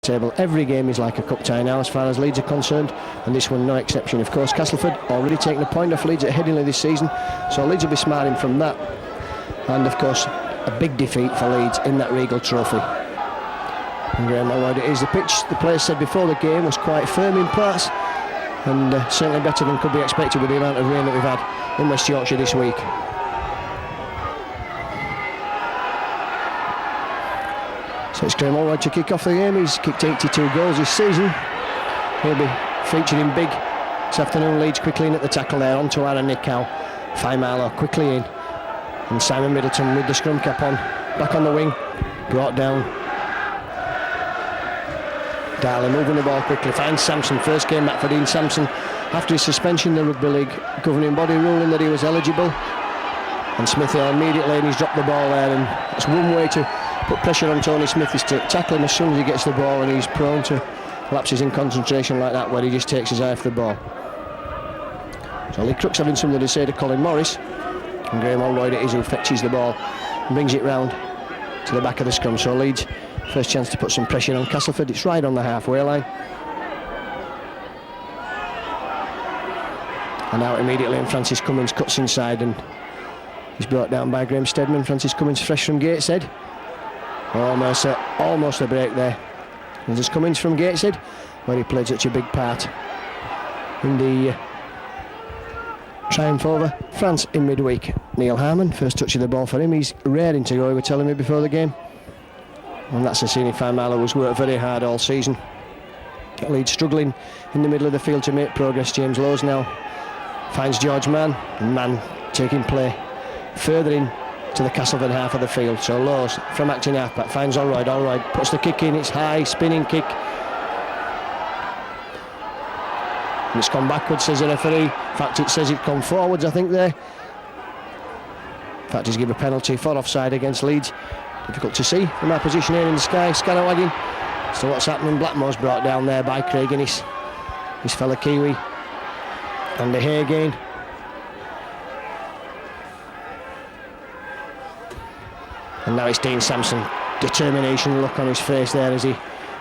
table. Every game is like a cup tie now as far as Leeds are concerned, and this one no exception. Of course, Castleford already taken a point off Leeds at Headingley this season, so Leeds will be smiling from that. And of course, a big defeat for Leeds in that Regal Trophy. And Graham Lloyd, it is the pitch. The players said before the game was quite firm in parts, and certainly better than could be expected with the amount of rain that we've had in West Yorkshire this week. So it's Graham Lloyd to kick off the game. He's kicked 82 goals this season. He'll be featuring big this afternoon. Leeds quickly in at the tackle there, onto Aaron Nichow. Faimalo quickly in, and Simon Middleton with the scrum cap on, back on the wing, brought down. Darley moving the ball quickly, finds Sampson. First game back for Dean Sampson after his suspension. The Rugby League governing body ruling that he was eligible, and Smith immediately, and he's dropped the ball there, and it's one way to put pressure on Tony Smith is to tackle him as soon as he gets the ball, and he's prone to lapses in concentration like that where he just takes his eye off the ball. So Lee Crooks having something to say to Colin Morris, and Graham Lloyd it is who fetches the ball and brings it round to the back of the scrum. So Leeds first chance to put some pressure on Castleford. It's right on the halfway line, and out immediately, and Francis Cummins cuts inside, and he's brought down by Graham Steadman. Francis Cummins fresh from Gateshead. Oh, Mercer, almost a break there. And there's Cummins from Gateshead, where he played such a big part in the triumph over France in midweek. Neil Harmon, first touch of the ball for him. He's raring to go, he were telling me before the game. And that's a scene Faimalo has worked very hard all season. Leeds struggling in the middle of the field to make progress. James Lowes now finds George Mann, and Mann taking play further in to the Castleford half of the field. So Lowes from acting halfback finds Allroyd. Allroyd puts the kick in. It's high, spinning kick, and it's gone backwards, says the referee. In fact, it says it come forwards, I think there. In fact, he's given a penalty for offside against Leeds. Difficult to see from our position here in the sky. Scalawagging. So what's happening? Blackmore's brought down there by Craig Innes, his fellow Kiwi. And the hay again. And now it's Dean Sampson. Determination look on his face there as he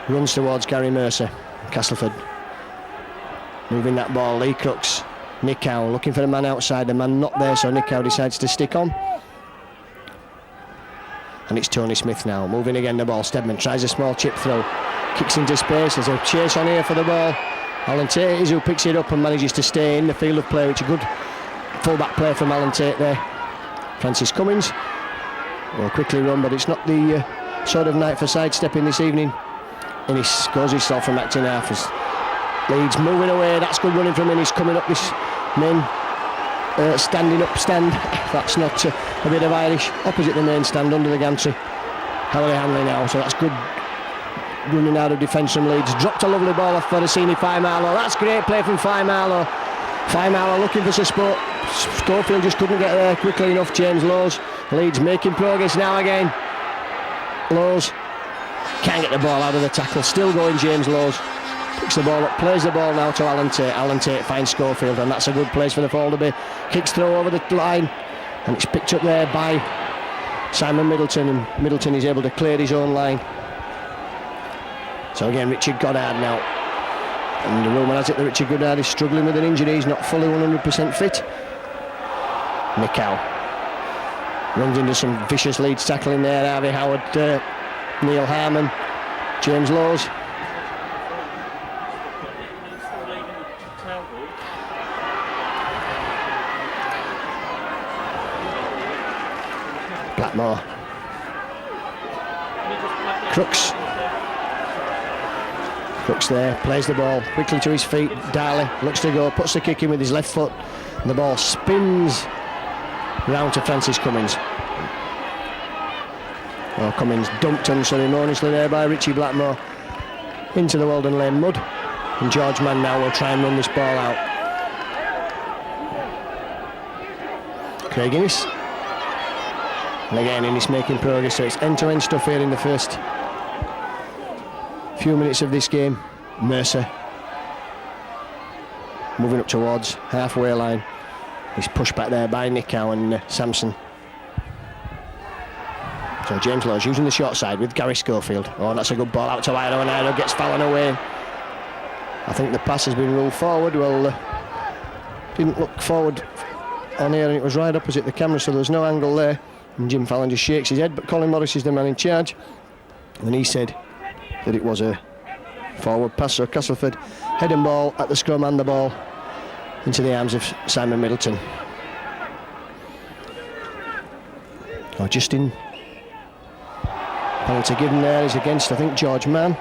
runs towards Gary Mercer. Castleford moving that ball. Lee Crooks. Nichow looking for a man outside. The man not there, so Nichow decides to stick on. And it's Tony Smith now moving again the ball. Steadman tries a small chip throw, kicks into space. There's a chase on here for the ball. Alan Tate is who picks it up and manages to stay in the field of play, which is a good full-back play from Alan Tate there. Francis Cummins will quickly run, but it's not the sort of night for sidestepping this evening. Innes goes himself from acting half as Leeds moving away. That's good running from Innes, coming up this main standing up stand. That's not a bit of Irish. Opposite the main stand under the gantry. Harry Hanley now, so that's good running out of defence from Leeds. Dropped a lovely ball off for Faimalo. That's great play from Faimalo. Faimalo looking for support. Schofield just couldn't get there quickly enough. James Lowes. Leeds making progress now again. Lowes can't get the ball out of the tackle. Still going James Lowes. Picks the ball up, plays the ball now to Alan Tate. Alan Tate finds Schofield, and that's a good place for the ball to be. Kicks throw over the line, and it's picked up there by Simon Middleton, and Middleton is able to clear his own line. So again, Richard Goddard now. And the rumour has it that Richard Goddard is struggling with an injury. He's not fully 100% fit. Nichow runs into some vicious Leeds tackling there. Harvey Howard, Neil Harmon, James Lowes. Blackmore. Crooks. Crooks there, plays the ball quickly to his feet. Darley looks to go, puts the kick in with his left foot, and the ball spins round to Francis Cummins. Well, Cummins dumped unceremoniously there by Richie Blackmore into the Wheldon Lane mud, and George Mann now will try and run this ball out. Craig Innes. And again, Innes making progress, so it's end-to-end stuff here in the first few minutes of this game. Mercer moving up towards halfway line. He's pushed back there by Nichow and Sampson. So James Lawes using the short side with Gary Schofield. Oh, that's a good ball out to Ido, and Ido gets Fallon away. I think the pass has been ruled forward. Well, didn't look forward on here, and it was right opposite the camera, so there was no angle there. And Jim Fallon just shakes his head, but Colin Morris is the man in charge, and he said that it was a forward pass. So Castleford head and ball at the scrum, and the ball into the arms of Simon Middleton. Oh, Justin. Penalty given there is against, I think, George Mann.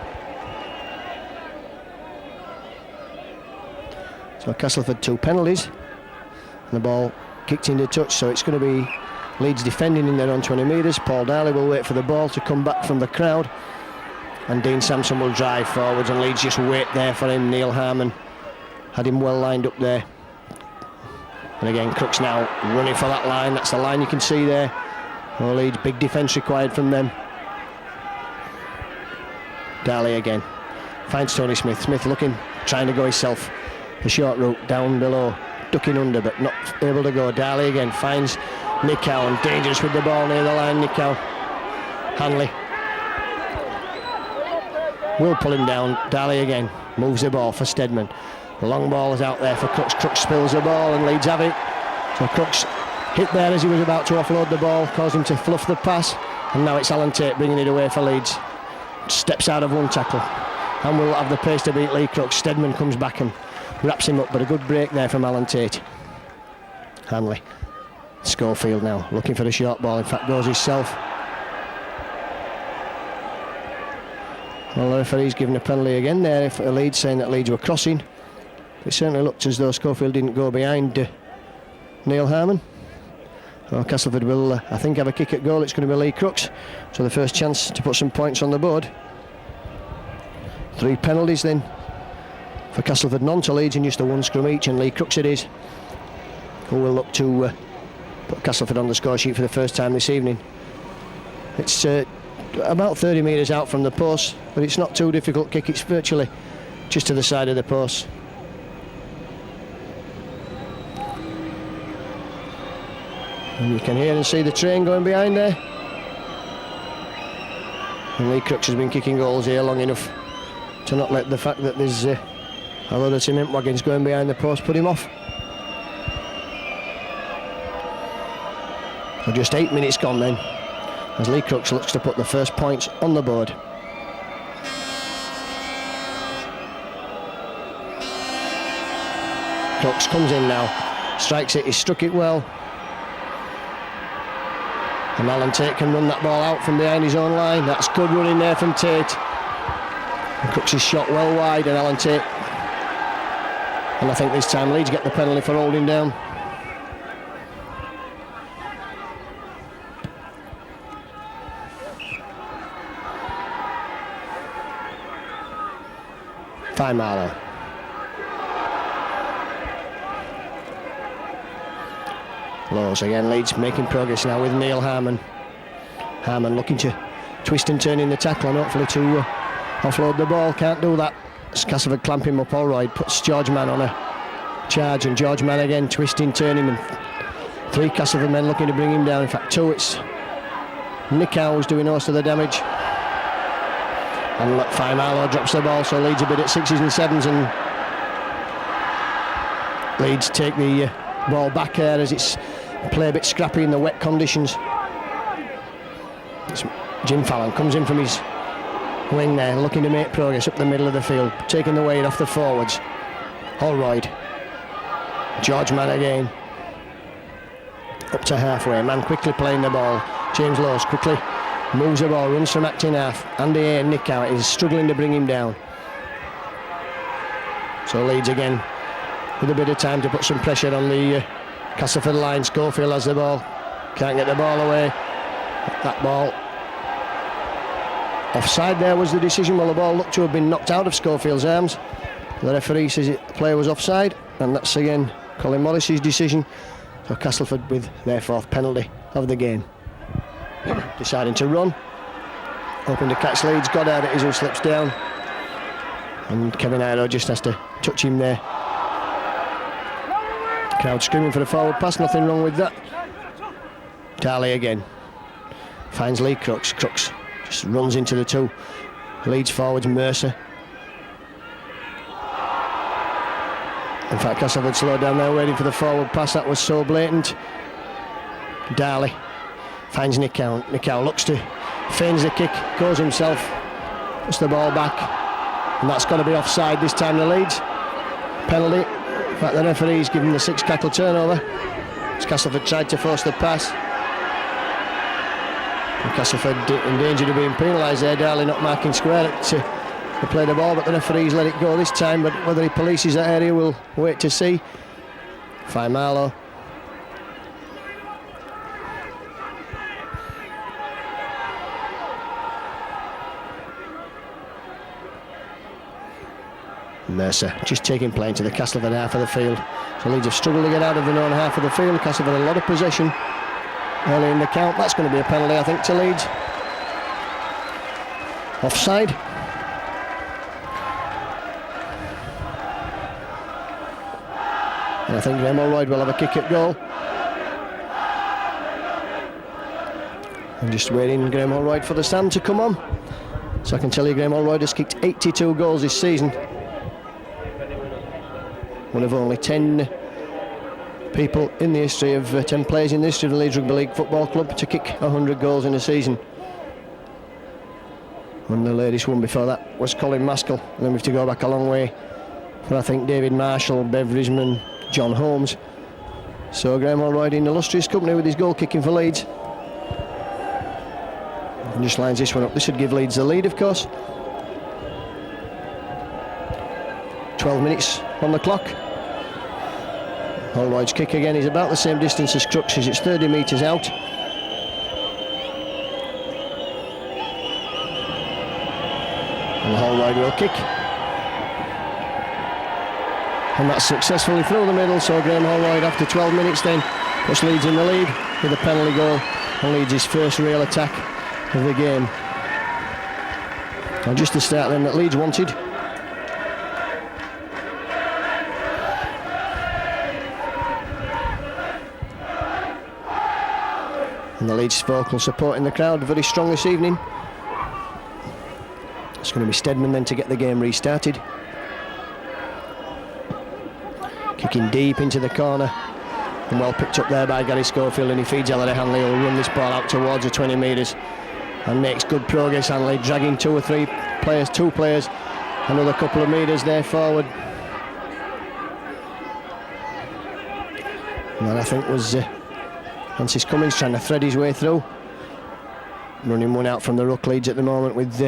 So Castleford 2 penalties. And the ball kicked into touch, so it's going to be Leeds defending in their own 20 metres. Paul Darley will wait for the ball to come back from the crowd. And Dean Sampson will drive forwards, and Leeds just wait there for him. Neil Harmon had him well lined up there. And again, Crooks now running for that line. That's the line you can see there. Oh, Leeds, big defence required from them. Darley again. Finds Tony Smith. Smith looking, trying to go himself. The short route down below. Ducking under, but not able to go. Darley again finds Nicow, and dangerous with the ball near the line. Nicow. Hanley will pull him down. Darley again moves the ball for Steadman. The long ball is out there for Crooks. Crooks spills the ball, and Leeds have it. So Crooks hit there as he was about to offload the ball, caused him to fluff the pass, and now it's Alan Tate bringing it away for Leeds. Steps out of one tackle and will have the pace to beat Lee Crooks. Steadman comes back and wraps him up, but a good break there from Alan Tate. Hanley. Schofield now looking for the short ball, in fact goes himself. Well, the referee's given a penalty again there for Leeds, saying that Leeds were crossing. It certainly looked as though Schofield didn't go behind Neil Harmon. Well, Castleford will, I think, have a kick at goal. It's going to be Lee Crooks, so the first chance to put some points on the board. 3 penalties then for Castleford, none to Leeds, and just a 1 scrum each, and Lee Crooks it is, who will look to put Castleford on the score sheet for the first time this evening. It's about 30 metres out from the post, but it's not too difficult kick. It's virtually just to the side of the post. And you can hear and see the train going behind there. And Lee Crooks has been kicking goals here long enough to not let the fact that there's a load of cement wagons going behind the post put him off. So just 8 minutes gone then, as Lee Crooks looks to put the first points on the board. Crooks comes in now, strikes it, he struck it well. And Alan Tate can run that ball out from behind his own line. That's good running there from Tate. And Crooks is shot well wide, and Alan Tate. And I think this time Leeds get the penalty for holding down. Fine Marlow. Lawes again, Leeds making progress now with Neil Harmon. Harmon looking to twist and turn in the tackle, and hopefully to offload the ball. Can't do that. Castleford clamping him up. Allroyd puts George Mann on a charge, and George Mann again twisting, turning, and 3 Castleford men looking to bring him down. In fact 2. It's Nicow who's doing most of the damage. And look, Fine Marlow drops the ball, so Leeds a bit at 6s and 7s, and Leeds take the ball back there as it's play a bit scrappy in the wet conditions. It's Jim Fallon comes in from his wing there, looking to make progress up the middle of the field, taking the weight off the forwards. Allroyd. George Mann again. Up to halfway. Mann quickly playing the ball. James Lawes quickly moves the ball, runs from acting half. Andy A. Nicow is struggling to bring him down. So Leeds again with a bit of time to put some pressure on the Castleford line. Schofield has the ball, can't get the ball away. That ball offside there was the decision. Well, the ball looked to have been knocked out of Schofield's arms. The referee says the player was offside, and that's again Colin Morris's decision. So Castleford with their 4th penalty of the game. Deciding to run, hoping to catch Leeds. Goddard it is who slips down, and Kevin Ido just has to touch him there. Crowd screaming for the forward pass, nothing wrong with that. Darley again finds Lee Crooks. Crooks just runs into the two Leeds forwards, Mercer. In fact, Castleford slowed down there waiting for the forward pass. That was so blatant. Darley finds Nicow. Nicow looks to feigns the kick, goes himself, puts the ball back, and that's got to be offside this time. The Leeds penalty. In fact, the referee's given the 6 tackle turnover as Castleford tried to force the pass. And Castleford in danger of being penalised there. Darley not marking square to play the ball, but the referee's let it go this time. But whether he polices that area, we'll wait to see. Fine Marlow. Mercer just taking play into the Castleford half of the field. So Leeds have struggled to get out of their own half of the field. Castleford a lot of possession early in the count. That's going to be a penalty, I think, to Leeds. Offside. And I think Graham Holroyd will have a kick at goal. I'm just waiting, Graham Holroyd, for the stand to come on. So I can tell you Graham Holroyd has kicked 82 goals this season. One of only 10 people in the history of 10 players in the history of the Leeds Rugby League Football Club to kick 100 goals in a season. And the latest one before that was Colin Maskell. And then we have to go back a long way for, I think, David Marshall, Bev Risman, John Holmes. So Graham Holroyd in illustrious company with his goal kicking for Leeds. And just lines this one up. This would give Leeds the lead, of course. 12 minutes on the clock. Holroyd's kick again is about the same distance as Crooks'. It's 30 metres out. And Holroyd will kick. And that's successfully through the middle. So Graham Holroyd, after 12 minutes then, puts Leeds in the lead with a penalty goal. And Leeds' his first real attack of the game. And just the start then that Leeds wanted. And the Leeds vocal support in the crowd very strong this evening. It's going to be Steadman then to get the game restarted. Kicking deep into the corner. And well picked up there by Gary Schofield, and he feeds Ellery Hanley, who'll run this ball out towards the 20 metres. And makes good progress, Hanley, dragging two players, another couple of metres there forward. And that I think was Francis Cummins trying to thread his way through. Running one out from the ruck. Leeds at the moment with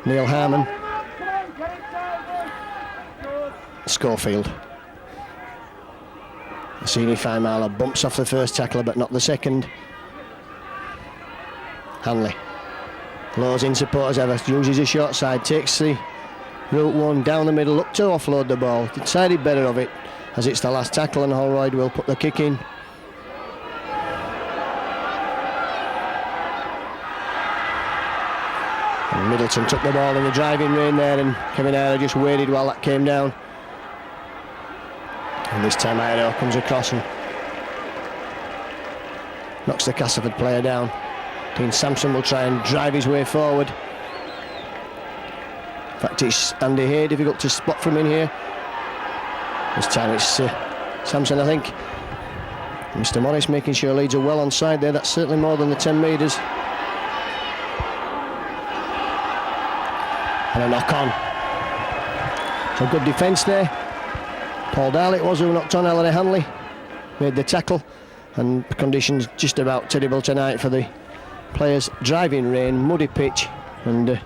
Neil Harmon. Schofield. Assini Faimala bumps off the first tackler but not the second. Hanley. Lows in support as ever, uses a short side, takes the route one down the middle, look to offload the ball. Decided better of it as it's the last tackle, and Holroyd will put the kick in. And Middleton took the ball in the driving rain there, and Kevin Ayro just waited while that came down. And this time Ayro comes across and knocks the Castleford player down. Dean Sampson will try and drive his way forward. In fact, it's Andy Hay, difficult to spot from in here. This time it's Sampson, I think. Mr. Morris making sure Leeds are well onside there. That's certainly more than the 10 metres. And a knock on. So good defence there. Paul Darley it was who knocked on. Ellery Hanley made the tackle, and conditions just about terrible tonight for the players. Driving rain, muddy pitch, and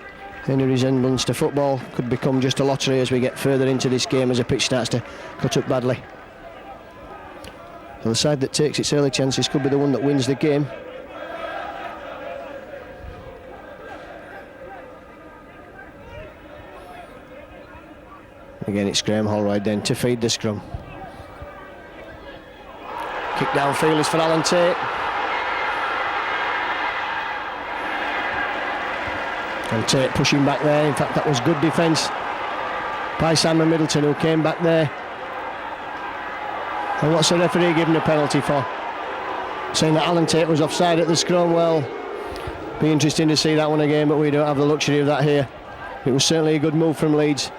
any resemblance to football could become just a lottery as we get further into this game as the pitch starts to cut up badly. So the side that takes its early chances could be the one that wins the game. Again, it's Graham Holroyd then to feed the scrum. Kick downfield is for Alan Tate. And Tate pushing back there. In fact, that was good defence by Simon Middleton, who came back there. And what's the referee giving a penalty for? saying that Alan Tate was offside at the scrum. Well, be interesting to see that one again, but we don't have the luxury of that here. It was certainly a good move from Leeds.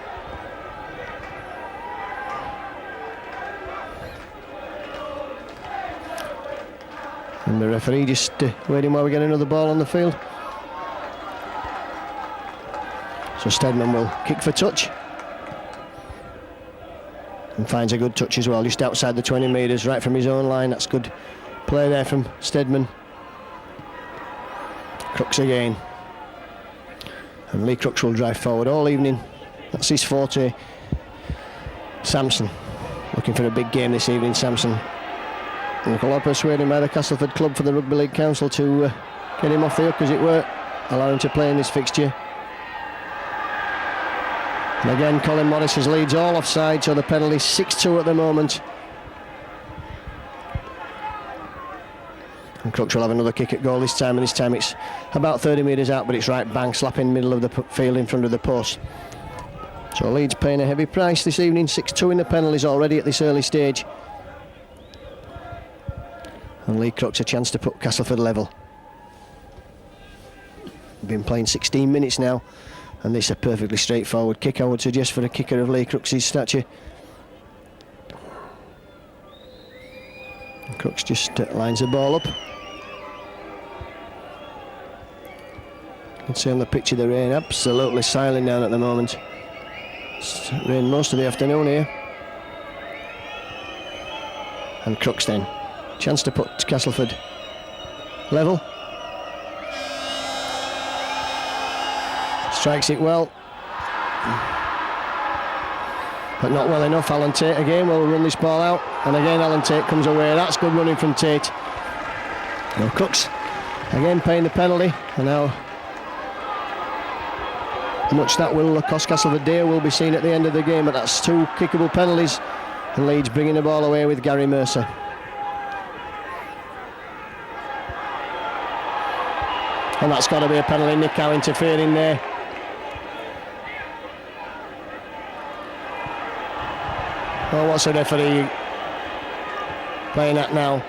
And the referee just waiting while we get another ball on the field. So Steadman will kick for touch. And finds a good touch as well, just outside the 20 metres, right from his own line. That's good play there from Steadman. Crooks again. And Lee Crooks will drive forward all evening. That's his forte. Samson, looking for a big game this evening, Samson. And a lot of persuading by the Castleford club for the Rugby League Council to get him off the hook, as it were, allow him to play in this fixture. And again, Colin Morris has Leeds all offside, so the penalty 6-2 at the moment. And Crooks will have another kick at goal this time, and this time it's about 30 metres out, but it's right bang slap in the middle of the field in front of the post. So Leeds paying a heavy price this evening, 6-2 in the penalties already at this early stage. And Lee Crooks a chance to put Castleford level. Been playing 16 minutes now, and this is a perfectly straightforward kick, I would suggest, for a kicker of Lee Crooks' stature. And Crooks just lines the ball up. You can see on the picture the rain absolutely silent down at the moment. It's rained most of the afternoon here. And Crooks then, chance to put Castleford level. Strikes it well, but not well enough. Alan Tate again will run this ball out, and again Alan Tate comes away. That's good running from Tate. Now Crooks again paying the penalty, and now how much that will cost Castleford dear will be seen at the end of the game, but that's 2 kickable penalties, and Leeds bringing the ball away with Gary Mercer. And that's got to be a penalty. Nick Howe interfering there. Well, what's the referee playing at now?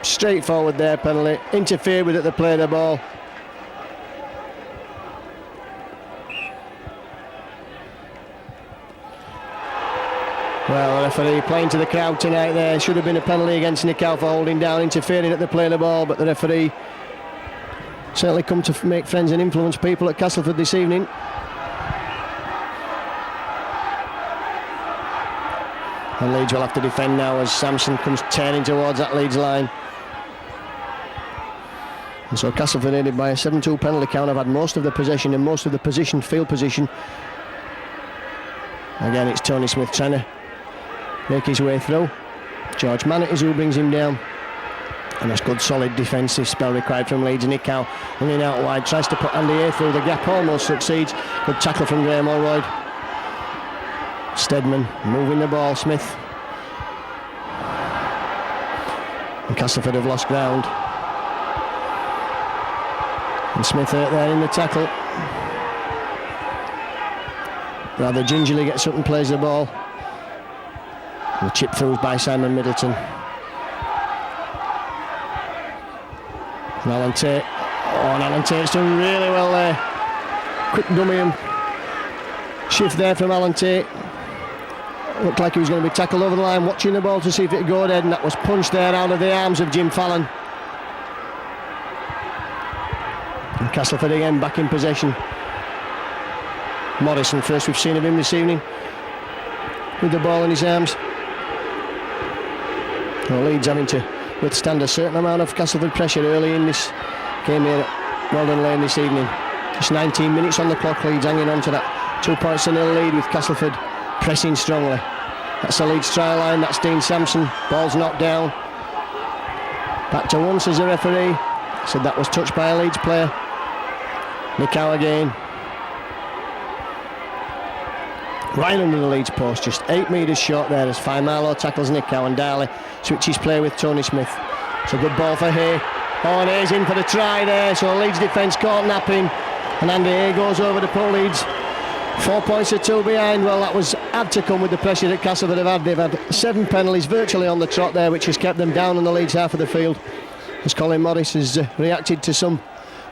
Straightforward there, penalty. Interfered with at the play of the ball. Well, the referee playing to the crowd tonight there. Should have been a penalty against Nick Howe for holding down, interfering at the play of the ball, but the referee certainly come to make friends and influence people at Castleford this evening. And Leeds will have to defend now as Samson comes tearing towards that Leeds line. And so Castleford aided by a 7-2 penalty count have had most of the possession and most of the position, field position. Again, it's Tony Smith trying to make his way through. George Mannett is who brings him down. And that's good solid defensive spell required from Leeds. Nick Howe running out wide, tries to put Andy A through the gap, almost succeeds. Good tackle from Graham Allroyd. Steadman moving the ball, Smith. And Castleford have lost ground. And Smith there in the tackle. Rather gingerly gets up and plays the ball. And the chip through by Simon Middleton. And Alan Tate. Oh, and Alan Tate's done really well there. Quick dummy and shift there from Alan Tate. Looked like he was going to be tackled over the line, watching the ball to see if it would go dead, and that was punched there out of the arms of Jim Fallon. And Castleford again back in possession. Morrison, first we've seen of him this evening, with the ball in his arms. Well, Leeds having to withstand a certain amount of Castleford pressure early in this game here at Wheldon Lane this evening. Just 19 minutes on the clock, Leeds hanging on to that 2-0 lead with Castleford pressing strongly. That's the Leeds try line, that's Dean Sampson. Ball's knocked down. Back to one, says the referee. Said that was touched by a Leeds player. Nick Howe again. Right under the Leeds post, just 8 metres short there as Faimalo tackles Nick Howe, and Darley switches play with Tony Smith. It's a good ball for Hay. Oh, and Hay's in for the try there, so Leeds defence caught napping, and Andy Hay goes over to pull Leeds 4 points to 2 behind. Well, that had to come with the pressure that Castleford have had. They've had 7 penalties virtually on the trot there, which has kept them down on the Leeds half of the field, as Colin Morris has reacted to some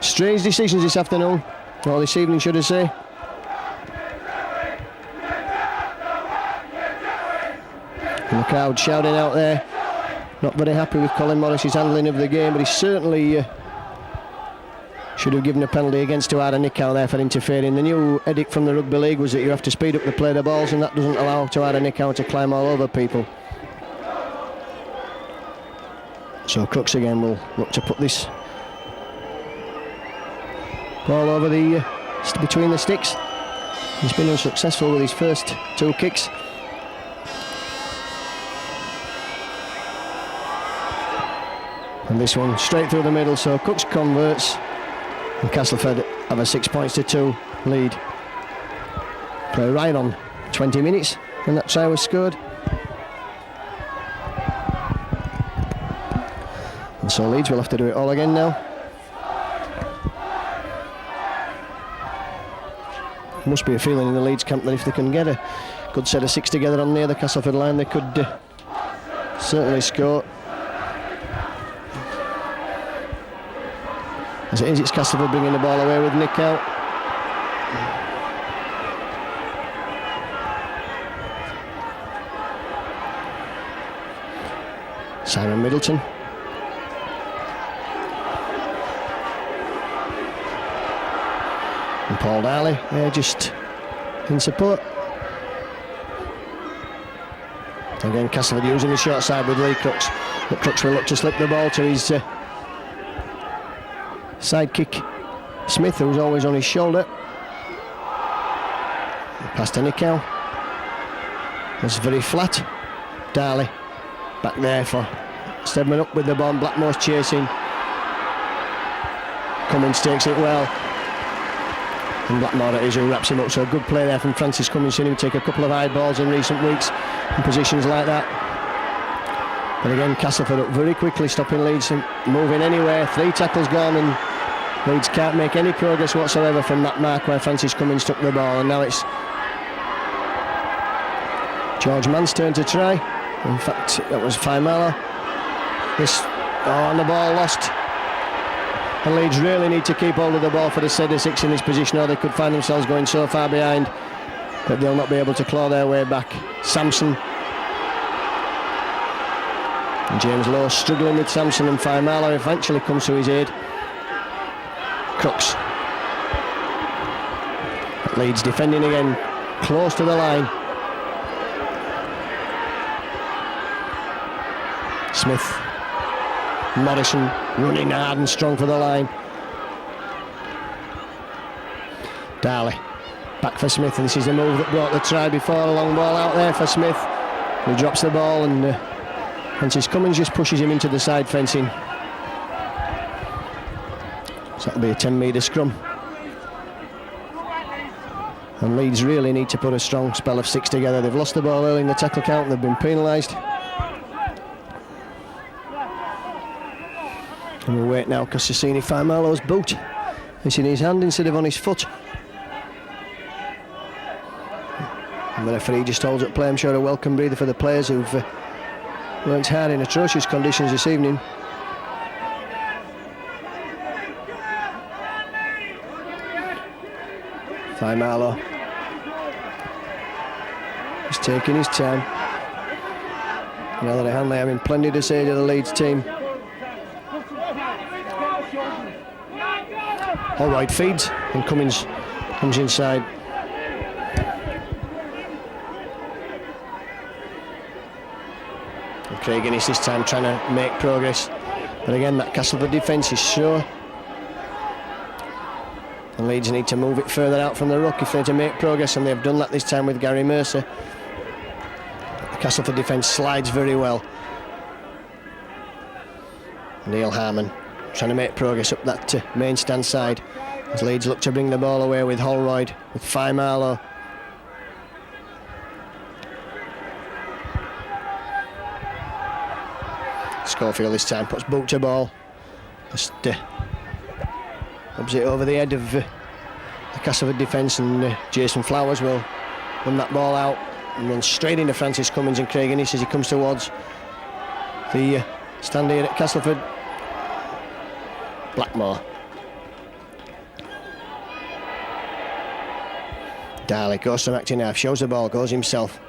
strange decisions this afternoon, or this evening should I say. And the crowd shouting out there, not very happy with Colin Morris's handling of the game, but he certainly should have given a penalty against to Ada Nick out there for interfering. The new edict from the Rugby League was that you have to speed up the play of the balls, and that doesn't allow to Ada Nick out to climb all over people. So Crooks again will look to put this ball over the between the sticks. He's been unsuccessful with his first 2 kicks. And this one straight through the middle, so Crooks converts. And Castleford have a 6 points to 2 lead. Play right on 20 minutes when that try was scored. And so Leeds will have to do it all again now. Must be a feeling in the Leeds camp that if they can get a good set of 6 together on near the Castleford line, they could certainly score. As it is, it's Castleford bringing the ball away with Nick out. Simon Middleton. And Paul Darley, they're just in support. Again, Castleford using the short side with Lee Crooks. But Crooks will look to slip the ball to his sidekick Smith, who's always on his shoulder. Pass to Nickell. It's very flat. Darley back there for Stedman up with the bomb. Blackmore's chasing. Cummins takes it well. And Blackmore it is who wraps him up. So a good play there from Francis Cummins. Seen him take a couple of high balls in recent weeks in positions like that. But again, Castleford up very quickly, stopping Leeds from moving anywhere. 3 tackles gone, and Leeds can't make any progress whatsoever from that mark where Francis Cummins took the ball. And now it's George Mann's turn to try. In fact, that was Faimala. And the ball lost. And Leeds really need to keep hold of the ball for the set of 6 in this position, or they could find themselves going so far behind that they'll not be able to claw their way back. Sampson. And James Lowe struggling with Sampson, and Faimala eventually comes to his aid. Crooks. Leeds defending again, close to the line. Smith. Morrison running hard and strong for the line. Darley. Back for Smith, and this is the move that brought the try before. A long ball out there for Smith. He drops the ball, and Francis Cummins just pushes him into the side fencing. So that'll be a 10-metre scrum. And Leeds really need to put a strong spell of 6 together. They've lost the ball early in the tackle count and they've been penalised. And we'll wait now because Cassini Faimalo's boot is in his hand instead of on his foot. And the referee just holds up play. I'm sure a welcome breather for the players who've worked hard in atrocious conditions this evening. Faimalo. He's taking his time. On the other hand, they having plenty to say to the Leeds team. All right, feeds, and Cummins comes inside. And Craig Innes this time trying to make progress. But again, that Castleford defence is sure. And Leeds need to move it further out from the ruck if they're to make progress, and they've done that this time with Gary Mercer. The Castleford defence slides very well. Neil Harmon trying to make progress up that main stand side as Leeds look to bring the ball away with Holroyd, with Faimalo. Schofield this time puts boot to ball. Just rubs it over the head of the Castleford defence, and Jason Flowers will run that ball out and run straight into Francis Cummins and Craig Innes as he comes towards the stand here at Castleford. Blackmore. Darley goes to acting half, shows the ball, goes himself.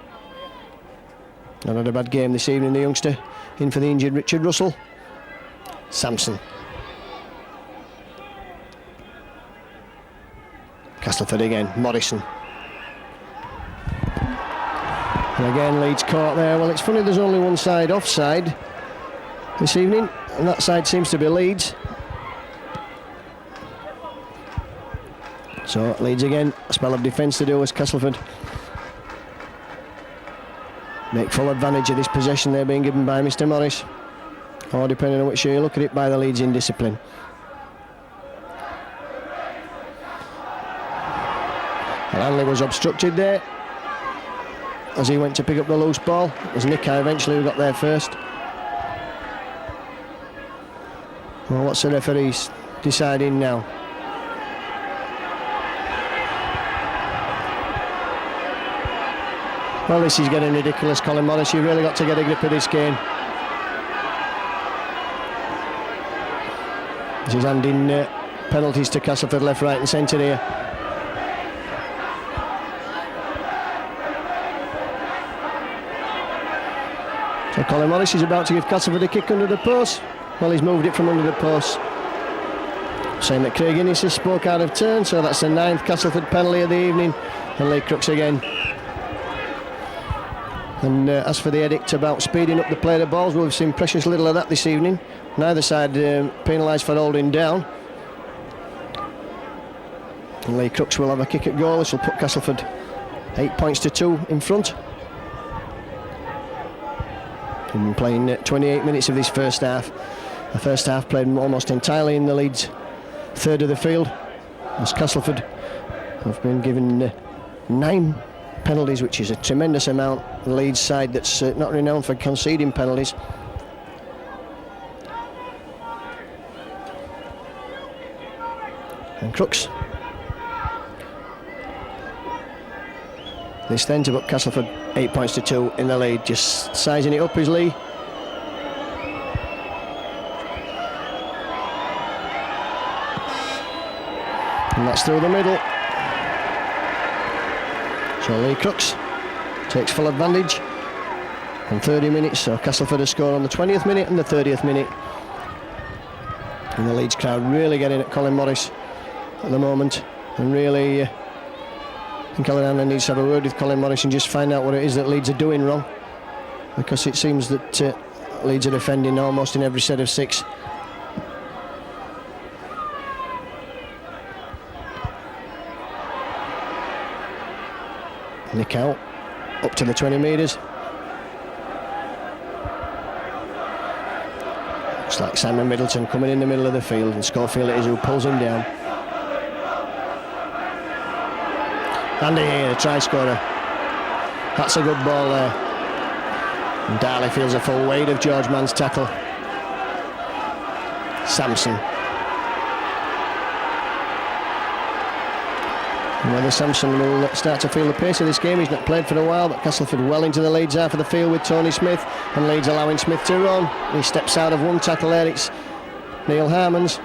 Not had a bad game this evening, the youngster. In for the injured Richard Russell. Sampson. Castleford again, Morrison. And again Leeds caught there. Well, it's funny, there's only one side offside this evening, and that side seems to be Leeds. So Leeds again, a spell of defence to do as Castleford make full advantage of this possession they're being given by Mr. Morris, or depending on which way you look at it, by the Leeds indiscipline. And Hanley was obstructed there as he went to pick up the loose ball. It was Nicky eventually who got there first. Well, what's the referee deciding now? Well, this is getting ridiculous, Colin Morris. You've really got to get a grip of this game. This is handing penalties to Castleford left, right and centre here. So Colin Morris is about to give Castleford a kick under the post. Well, he's moved it from under the post, saying that Craig Innes has spoke out of turn, so that's the 9th Castleford penalty of the evening. And Lee Crooks again. And as for the edict about speeding up the play of the balls, we've seen precious little of that this evening. Neither side penalised for holding down. And Lee Crooks will have a kick at goal. This will put Castleford 8 points to 2 in front. And playing 28 minutes of this first half. The first half played almost entirely in the Leeds third of the field, as Castleford have been given 9 penalties, which is a tremendous amount. The Leeds side that's not renowned for conceding penalties. And Crooks. This then to put Castleford 8 points to 2 in the lead. Just sizing it up is Lee. And that's through the middle. So Lee Crooks takes full advantage on 30 minutes. So Castleford has scored on the 20th minute and the 30th minute. And the Leeds crowd really getting at Colin Morris at the moment. And really, I think Colin Hanley needs to have a word with Colin Morris and just find out what it is that Leeds are doing wrong. Because it seems that Leeds are defending almost in every set of 6. Nick out, up to the 20 metres. Looks like Simon Middleton coming in the middle of the field, and Schofield it is who pulls him down. Andy here, try scorer. That's a good ball there. And Darley feels the full weight of George Mann's tackle. Sampson. And whether Sampson will start to feel the pace of this game. He's not played for a while, but Castleford well into the Leeds half of the field with Tony Smith, and Leeds allowing Smith to run. He steps out of one tackle there. It's Neil Harmons.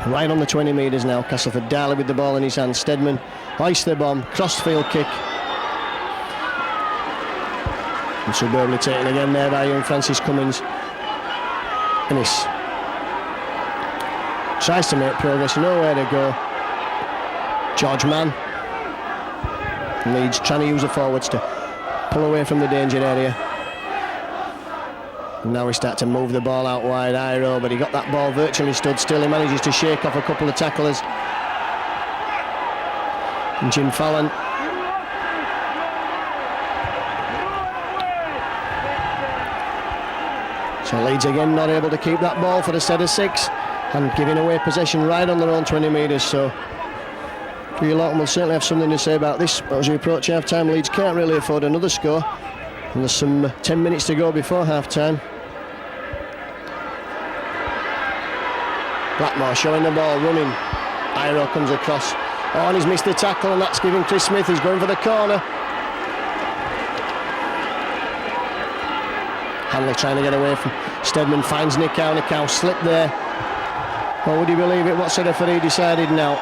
Right on the 20 metres now. Castleford. Darley with the ball in his hand. Stedman hoists the bomb. Cross-field kick. And superbly taken again there by young Francis Cummins. Innes tries to make progress. Nowhere to go. George Mann. Leeds trying to use the forwards to pull away from the danger area. And now we start to move the ball out wide. Iro, but he got that ball virtually stood still. He manages to shake off a couple of tacklers. And Jim Fallon. So Leeds again not able to keep that ball for a set of 6 and giving away possession right on their own 20 metres. So Hugh Laughton will certainly have something to say about this. But as we approach half-time, Leeds can't really afford another score. And there's some 10 minutes to go before half-time. Blackmore showing the ball, running. Iro comes across. Oh, and he's missed the tackle, and that's giving Chris Smith. He's going for the corner. Hanley trying to get away from Stedman, finds Nick Howe. Nick Howe slipped there. Well, would you believe it? What's the referee decided now?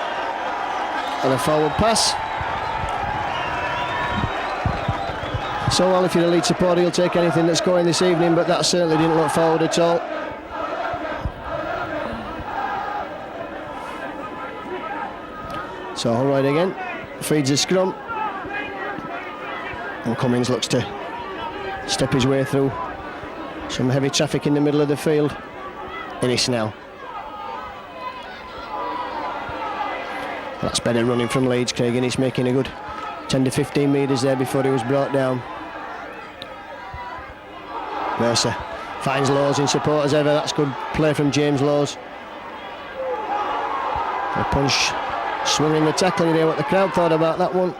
And a forward pass. So, well, if you're a Leeds supporter, you'll take anything that's going this evening, but that certainly didn't look forward at all. So, all right again. Feeds a scrum. And Cummins looks to step his way through some heavy traffic in the middle of the field. Innes now. That's better running from Leeds. Craig Innes making a good 10 to 15 metres there before he was brought down. Mercer finds Laws in support as ever. That's good play from James Laws. A punch swung in the tackle. You know what the crowd thought about that one.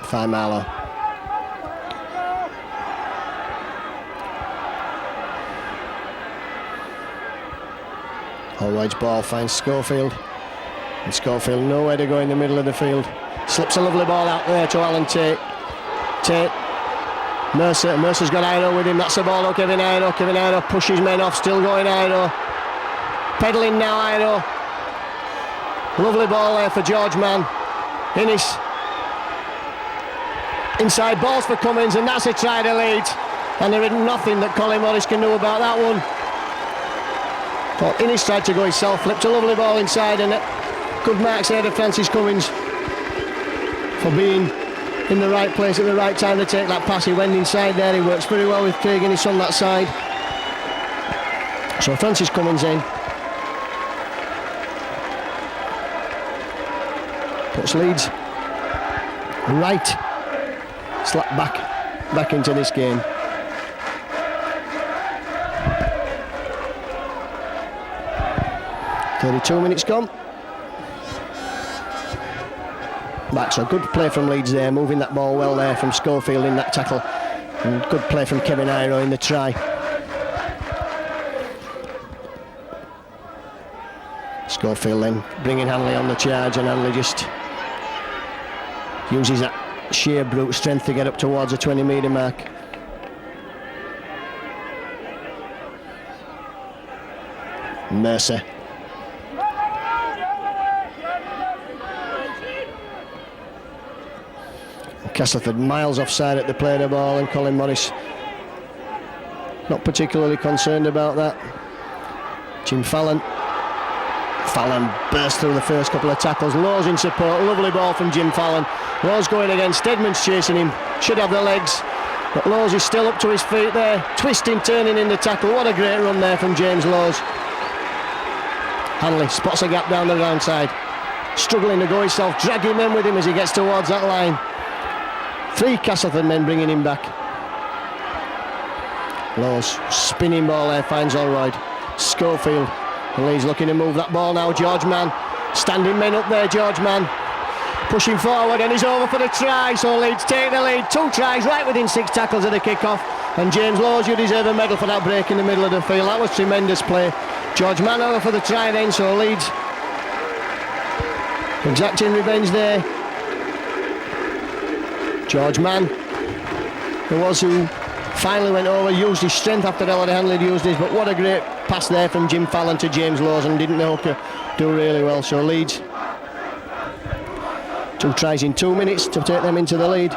Fine Marlow. Holroyd's ball finds Schofield, and Schofield nowhere to go in the middle of the field. Slips a lovely ball out there to Alan Tate. Mercer's got Iro with him. That's the ball to Kevin Iro. Kevin Iro pushes men off, still going Iro. Pedalling now Iro. Lovely ball there for George Mann. Innes. Inside balls for Cummins, and that's a try to Leeds. And there is nothing that Colin Morris can do about that one. Well, Innes tried to go himself, flipped a lovely ball inside, and good marks there to Francis Cummins for being in the right place at the right time to take that pass. He went inside there. He works very well with Craig Innes on that side. So Francis Cummins in. Puts Leeds right slap back into this game. .32 minutes gone. Back, so good play from Leeds there, moving that ball well there from Schofield in that tackle. And good play from Kevin Iro in the try. Schofield then bringing Hanley on the charge, and Hanley just uses that sheer brute strength to get up towards the 20 metre mark. Mercer. Castleford miles offside at the play of the ball, and Colin Morris not particularly concerned about that. Jim Fallon burst through the first couple of tackles. Laws in support, lovely ball from Jim Fallon. Laws going again, Stedman's chasing him, should have the legs, but Laws is still up to his feet there, twisting, turning in the tackle. What a great run there from James Laws. Hanley spots a gap down the round side, struggling to go himself, dragging men with him as he gets towards that line. 3 Castleford men bringing him back. Laws, spinning ball there, finds Holroyd. Schofield, and Leeds looking to move that ball now. George Mann, standing men up there, George Mann. Pushing forward, and he's over for the try, so Leeds take the lead. 2 tries right within 6 tackles of the kick-off. And James Laws, you deserve a medal for that break in the middle of the field. That was tremendous play. George Mann over for the try then, so Leeds exacting revenge there. George Mann, who finally went over, used his strength after Ellery Hanley had used his, but what a great pass there from Jim Fallon to James Laws, and didn't know Hooker do really well. So Leeds, 2 tries in 2 minutes to take them into the lead.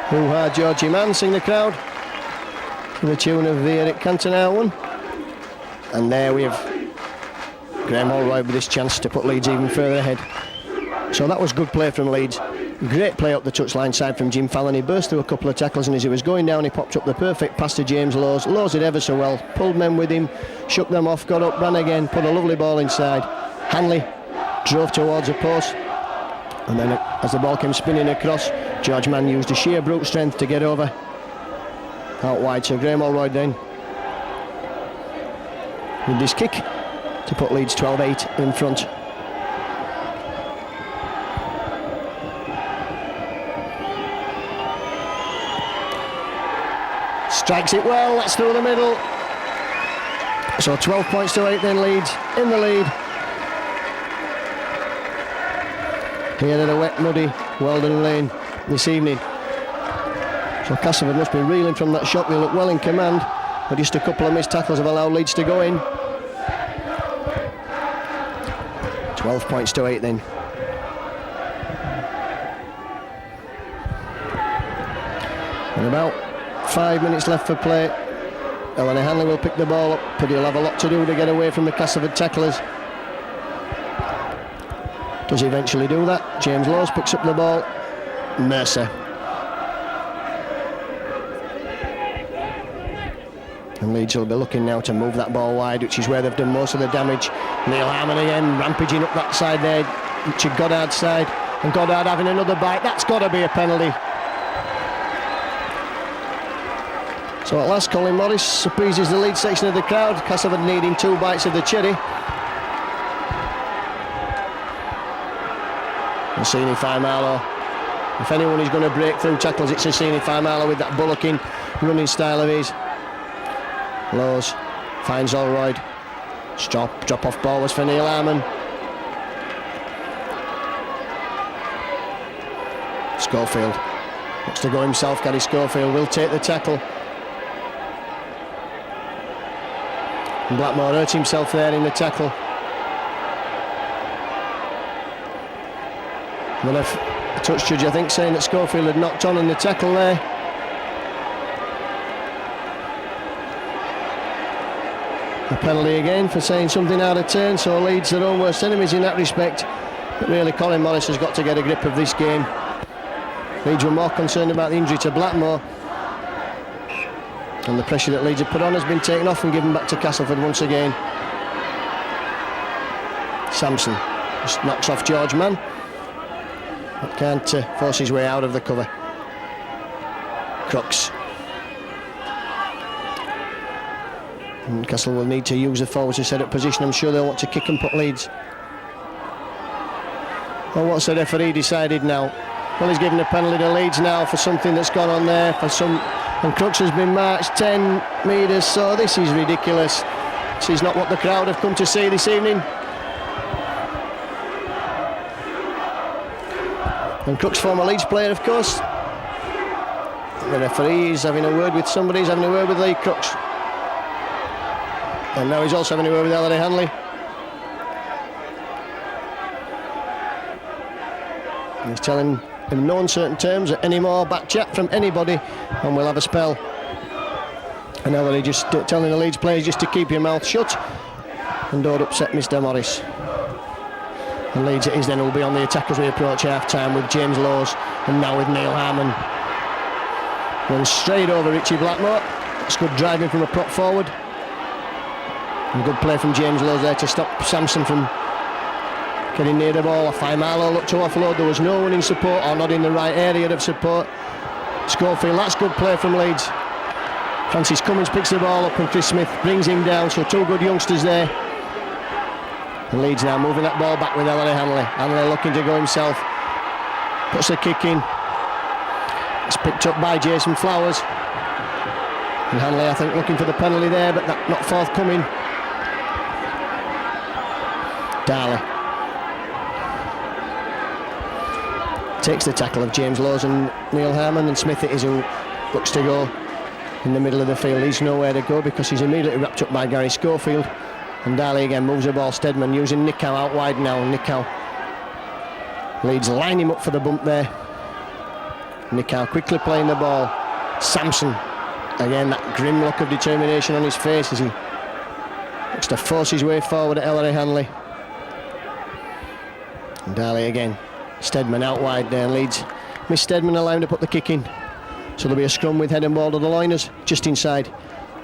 Hoo-ha, Georgie Mann, sing the crowd to the tune of the Eric Cantona one. And there we have Graham Holroyd with this chance to put Leeds even further ahead. So that was good play from Leeds. Great play up the touchline side from Jim Fallon. He burst through a couple of tackles, and as he was going down, he popped up the perfect pass to James Laws. Laws did ever so well, pulled men with him, shook them off, got up, ran again, put a lovely ball inside. Hanley drove towards a post, and then as the ball came spinning across, George Mann used a sheer brute strength to get over out wide. So Graham Holroyd then with this kick to put Leeds 12-8 in front. Strikes it well, that's through the middle. So 12 points to 8 then, Leeds in the lead. Here at a wet, muddy Wheldon Lane this evening. So Castleford must be reeling from that shock. They look well in command, but just a couple of missed tackles have allowed Leeds to go in. 12 points to 8 then. And about 5 minutes left for play. Headingley will pick the ball up, but he'll have a lot to do to get away from the Castleford tacklers. Does he eventually do that? James Laws picks up the ball. Mercer. And Leeds will be looking now to move that ball wide, which is where they've done most of the damage. Neil Harmon again, rampaging up that side there, Richard Goddard's side. And Goddard having another bite. That's got to be a penalty. So at last, Colin Morris appeases the Leeds section of the crowd. Castleford needing 2 bites of the cherry. And Sini Faimalo. If anyone is going to break through tackles, it's a Sini Faimalo with that bullocking running style of his. Lowe's finds Allroyd. Drop off ball was for Neil Harmon. Schofield looks to go himself. Gary Schofield will take the tackle. And Blackmore hurt himself there in the tackle. And then a touch judge, I think, saying that Schofield had knocked on in the tackle there. A penalty again for saying something out of turn, so Leeds their own worst enemies in that respect. But really, Colin Morris has got to get a grip of this game. Leeds were more concerned about the injury to Blackmore, and the pressure that Leeds have put on has been taken off and given back to Castleford once again. Sampson just knocks off George Mann, but can't force his way out of the cover. Crooks. And Castle will need to use the forwards to set up position. I'm sure they'll want to kick and put Leeds. Well, what's the referee decided now? Well, he's given a penalty to Leeds now for something that's gone on there. And Crooks has been marched 10 metres, so this is ridiculous. This is not what the crowd have come to see this evening. And Crooks, former Leeds player, of course. The referee is having a word with somebody. He's having a word with Lee Crooks. And now he's also having a word with Ellery Hanley. He's telling him in no uncertain terms that any more back chat from anybody and we'll have a spell. And Ellery just telling the Leeds players just to keep your mouth shut and don't upset Mr. Morris. And Leeds it is then will be on the attack as we approach half-time with James Laws and now with Neil Harmon. Runs straight over Richie Blackmore. That's good driving from a prop forward. And good play from James Laws there to stop Sampson from getting near the ball. Faimalo looked to offload. There was no one in support or not in the right area of support. Schofield, that's good play from Leeds. Francis Cummins picks the ball up and Chris Smith brings him down. So 2 good youngsters there. And Leeds now moving that ball back with Ellery Hanley. Hanley looking to go himself. Puts the kick in. It's picked up by Jason Flowers. And Hanley, I think, looking for the penalty there, but that not forthcoming. Darley takes the tackle of James Laws and Neil Harmon, and Smith it is who looks to go in the middle of the field. He's nowhere to go because he's immediately wrapped up by Gary Schofield. And Darley again moves the ball. Stedman using Nickow out wide now. Nickow. Leeds line him up for the bump there. Nickow quickly playing the ball. Sampson. Again, that grim look of determination on his face as he looks to force his way forward at Ellery Hanley. And Darley again. Stedman out wide there. Leeds miss Stedman, allowing to put the kick in. So there'll be a scrum with head and ball to the Loiners just inside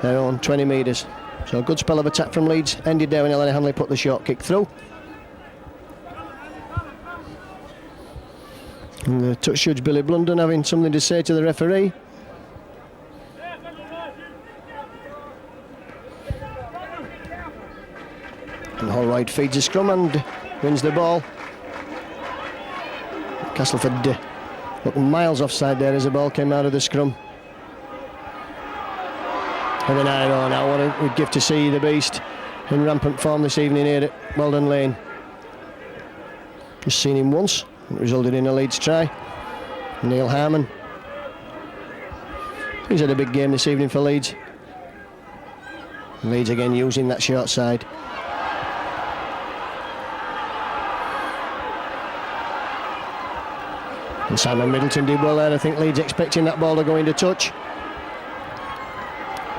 their own 20 metres. So a good spell of attack from Leeds ended there when Ellery Hanley put the short kick through. And the touch judge Billy Blunden having something to say to the referee. And Allroyd feeds a scrum and wins the ball. Castleford looked miles offside there as the ball came out of the scrum. with an arrow now. What we'd give to see the beast in rampant form this evening here at Wheldon Lane. Just seen him once, it resulted in a Leeds try. Neil Harmon. He's had a big game this evening for Leeds. Leeds again using that short side. And Simon Middleton did well there. I think Leeds expecting that ball to go into touch.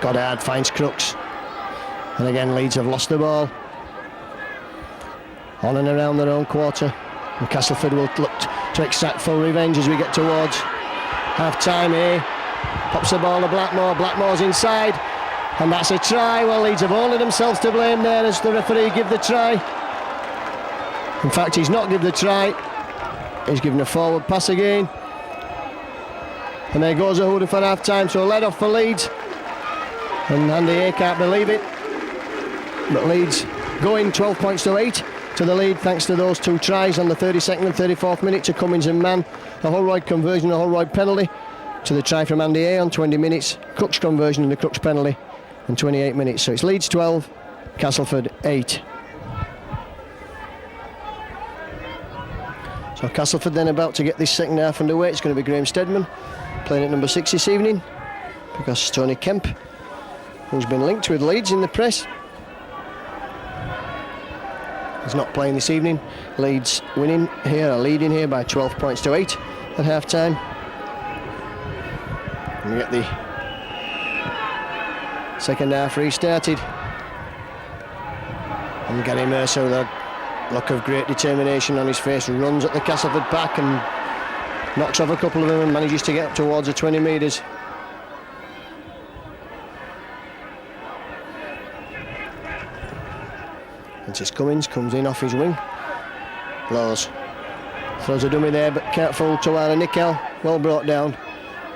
Goddard finds Crooks. And again Leeds have lost the ball. On and around their own quarter. And Castleford will look to extract full revenge as we get towards half time here. Pops the ball to Blackmore. Blackmore's inside. And that's a try. Well, Leeds have only themselves to blame there as the referee give the try. In fact, he's not given the try. He's given a forward pass again. And there goes a hooder for half time. So led off for Leeds. And Andy A can't believe it. But Leeds going 12 points to 8 to the lead thanks to those two tries on the 32nd and 34th minute to Cummins and Mann. A Holroyd conversion, a Holroyd penalty. To the try from Andy A on 20 minutes. Crooks conversion and the Crooks penalty in 28 minutes. So it's Leeds 12, Castleford 8. So Castleford then about to get this second half underway. It's going to be Graham Steadman playing at number 6 this evening, because Tony Kemp, who's been linked with Leeds in the press, is not playing this evening. Leeds winning here, or leading here by 12 points to 8 at half time. And we get the second half restarted. And Gary Mercer, with a look of great determination on his face, runs at the Castleford pack and knocks off a couple of them and manages to get up towards the 20 metres. Francis Cummins comes in off his wing. Blows. Throws a dummy there, but careful to Nickel. Well brought down.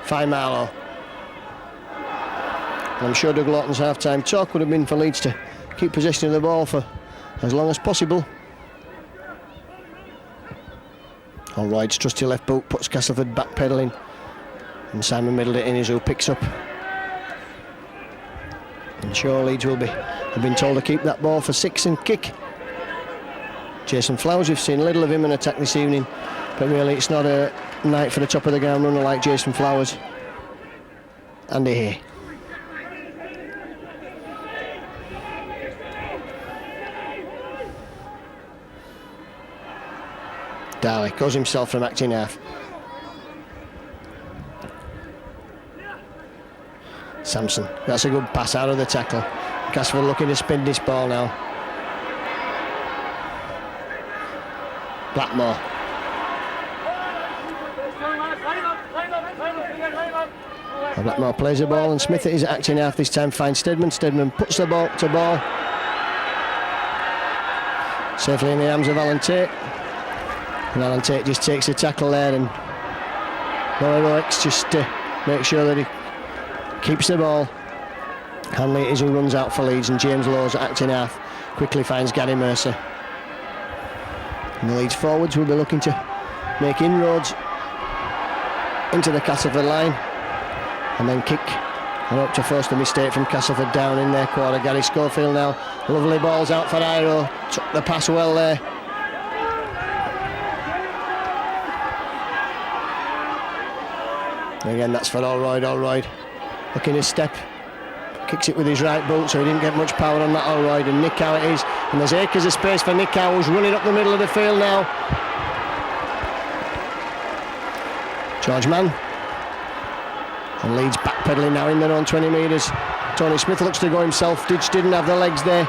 Fine Marlow. And I'm sure Doug Lawton's half-time talk would have been for Leeds to keep possession of the ball for as long as possible. Holroyd's trusty left boot puts Castleford back pedalling, and Simon Middleton is who picks up. And sure, Leeds will have been told to keep that ball for 6 and kick. Jason Flowers, we've seen little of him in attack this evening, but really it's not a night for the top of the ground runner like Jason Flowers. Andy Hay. Darley goes himself from acting half. Sampson, that's a good pass out of the tackle. Castleford looking to spin this ball now. Blackmore. Blackmore plays the ball, and Smith is acting half this time. Finds Steadman. Steadman puts the ball to ball. Safely in the arms of Alan Tate. And Alan Tate just takes the tackle there, and no heroics, just to make sure that he keeps the ball. Hanley is who runs out for Leeds, and James Lowe's acting half quickly finds Gary Mercer. And the Leeds forwards will be looking to make inroads into the Castleford line and then kick and hope to force the mistake from Castleford down in their quarter. Gary Schofield now, lovely balls out for Iro, took the pass well there. Again, that's for Holroyd. Holroyd looking his step, kicks it with his right boot, so he didn't get much power on that Holroyd. And Nick Howe it is, and there's acres of space for Nick Howe, who's running up the middle of the field now. George Mann, and Leeds backpedaling now in their own 20 metres. Tony Smith looks to go himself. Ditch didn't have the legs there.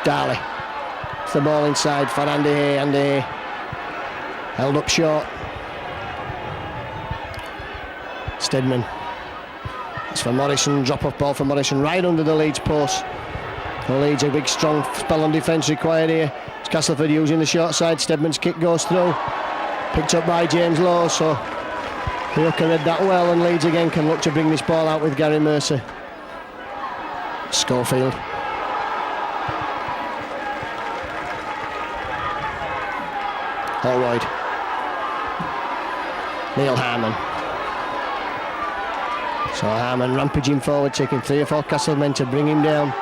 Darley, it's the ball inside for Andy Hay. Andy Hay held up short. Steadman. It's for Morrison, drop-off ball for Morrison right under the Leeds post. The Leeds a big strong spell on defence required here. It's Castleford using the short side. Steadman's kick goes through. Picked up by James Lowe, so the hooker read that well, and Leeds again can look to bring this ball out with Gary Mercer. Schofield. Holroyd. Neil Harmon. So Harman rampaging forward, taking 3 or 4 Castle men to bring him down.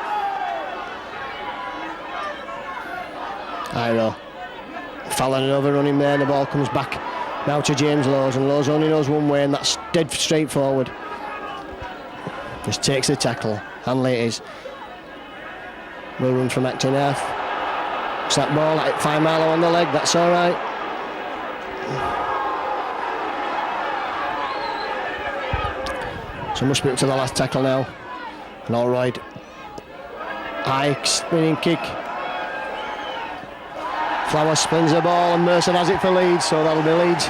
Iro. Fallon overrun him there, the ball comes back now to James Lowes, and Lowes only knows one way, and that's dead straight forward. Just takes the tackle. Hanley it is. Will run from acting half. It's that ball at 5 Marlow on the leg, that's alright. So must be up to the last tackle now. And alright. High spinning kick. Flower spins the ball and Mercer has it for Leeds, so that'll be Leeds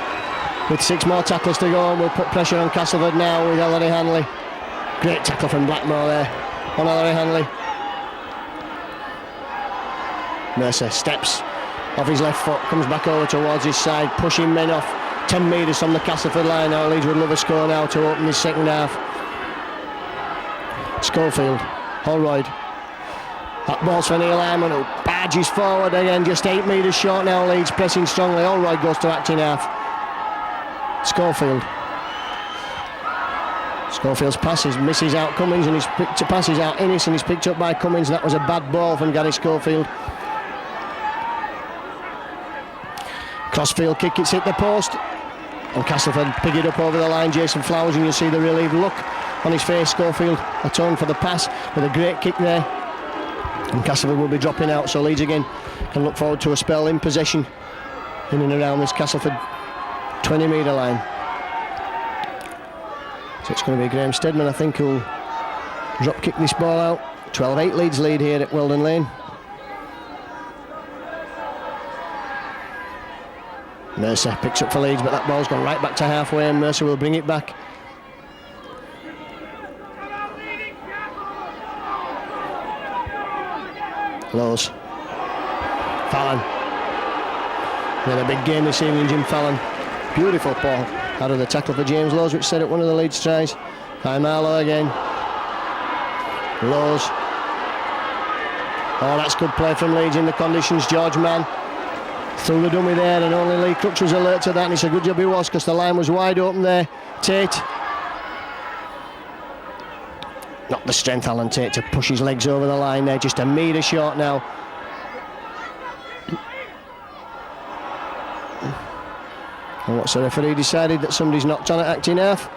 with 6 more tackles to go, and we'll put pressure on Castleford now with Ellery Hanley. Great tackle from Blackmore there on Ellery Hanley. Mercer steps off his left foot, comes back over towards his side, pushing men off 10 metres from the Castleford line now. Leeds would love a score now to open this second half. Schofield, Holroyd. That ball's for Neil Harman, who barges forward again, just 8 metres short now. Leeds pressing strongly. Holroyd goes to acting half. Schofield's passes, misses out Cummins, and he's passes out Innes, and he's picked up by Cummins. That was a bad ball from Gary Schofield. Crossfield kick, it's hit the post, and Castleford pick it up over the line. Jason Flowers, and you'll see the relieved look on his face. Schofield atoned for the pass with a great kick there, and Castleford will be dropping out, so Leeds again can look forward to a spell in possession in and around this Castleford 20 metre line. So it's going to be Graham Steadman, I think, who'll drop kick this ball out. 12-8 Leeds lead here at Wheldon Lane. Mercer picks up for Leeds, but that ball's gone right back to halfway, and Mercer will bring it back. Lowes. Fallon. Another big game this evening, Jim Fallon. Beautiful ball out of the tackle for James Lowes, which set up one of the Leeds tries. By Marlow again. Lowes. Oh, that's good play from Leeds in the conditions. George Mann through the dummy there, and only Lee Crooks was alert to that, and it's a good job he was, because the line was wide open there. Tate. Not the strength, Alan Tate, to push his legs over the line there, just a metre short now. And what's the referee decided? That somebody's knocked on at acting half.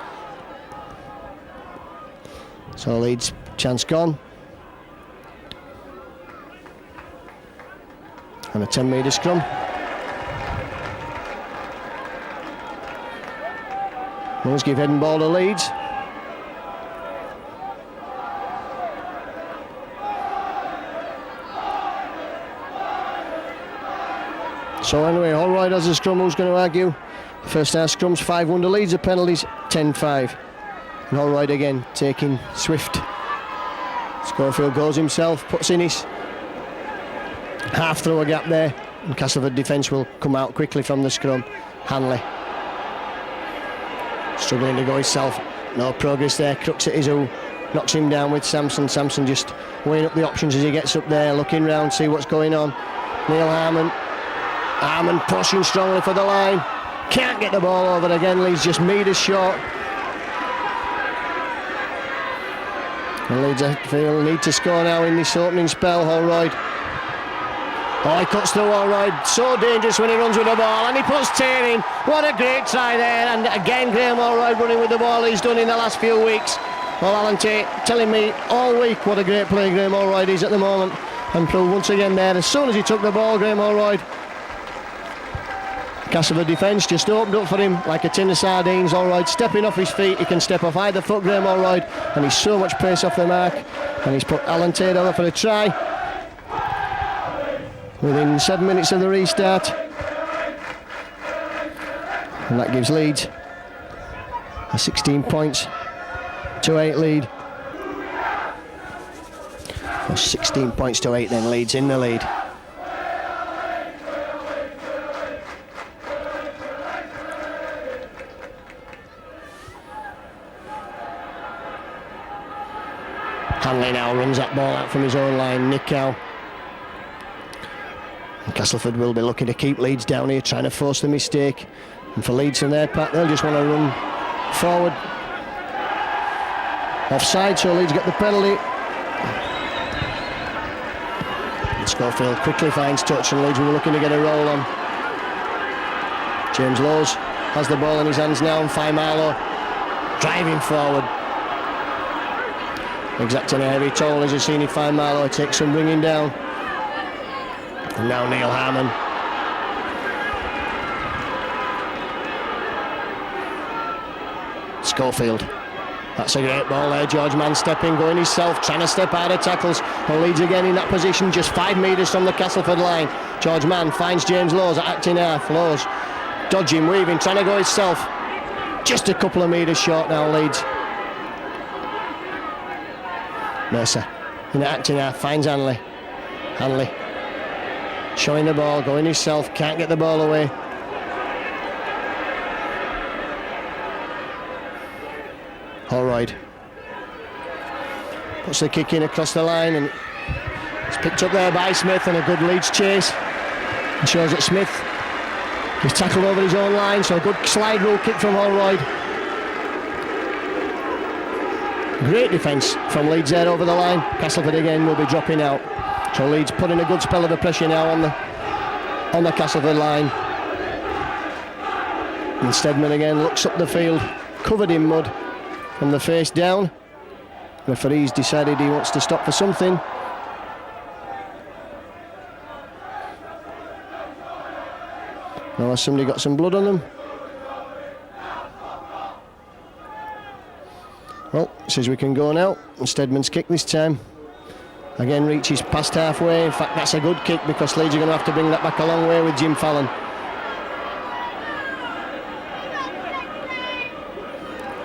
So Leeds chance gone. And a 10 metre scrum. Let's give head and ball to Leeds. So anyway, Holroyd has a scrum. Who's going to argue? The first half scrums 5-1 to Leeds, the penalties 10-5. And Holroyd again taking swift. Schofield goes himself, puts Innes half through a gap there, and Castleford defence will come out quickly from the scrum. Hanley struggling to go himself, no progress there. Crooks it is who knocks him down with Sampson. Sampson just weighing up the options as he gets up there, looking round, see what's going on. Neil Harman. Harman pushing strongly for the line, can't get the ball over again. Leeds just metres short, and Leeds I feel need to score now in this opening spell. Holroyd. Oh, he cuts through Holroyd, so dangerous when he runs with the ball, and he puts Tate in. What a great try there, and again Graham Holroyd running with the ball he's done in the last few weeks. Well, Alan Tate telling me all week what a great player Graham Holroyd is at the moment, and proved once again there as soon as he took the ball. Graham Holroyd, Castleford defence just opened up for him like a tin of sardines. Holroyd stepping off his feet, he can step off either foot, Graham Holroyd, and he's so much pace off the mark, and he's put Alan Tate over for a try within 7 minutes of the restart, and that gives Leeds a 16 points to 8 lead. Well, 16 points to 8 then, Leeds in the lead. Hanley now runs that ball out from his own line. Nick Cow. And Castleford will be looking to keep Leeds down here, trying to force the mistake. And for Leeds on their part, they'll just want to run forward. Offside, so Leeds get the penalty. And Schofield quickly finds touch, and Leeds were looking to get a roll on. James Lowes has the ball in his hands now, and Faimalo driving forward. Exacting a heavy toll as you've seen it. Faimalo takes some bringing down. And now Neil Harmon. Schofield. That's a great ball there. George Mann stepping, going himself, trying to step out of tackles. And Leeds again in that position, just 5 metres from the Castleford line. George Mann finds James Lowes at acting half. Lowes dodging, weaving, trying to go himself. Just a couple of metres short now, Leeds. Mercer in the acting half finds Hanley. Hanley showing the ball, going himself, can't get the ball away. Holroyd puts the kick in across the line, and it's picked up there by Smith, and a good Leeds chase. It shows that Smith is tackled over his own line, so a good slide rule kick from Holroyd. Great defence from Leeds there over the line. Castleford again will be dropping out, so Leeds putting a good spell of the pressure now on the Castleford line. And Steadman again looks up the field, covered in mud from the face down. Referee's decided he wants to stop for something. Now has somebody got some blood on them? Well, says we can go now. And Steadman's kick this time again reaches past halfway. In fact, that's a good kick, because Leeds are going to have to bring that back a long way with Jim Fallon.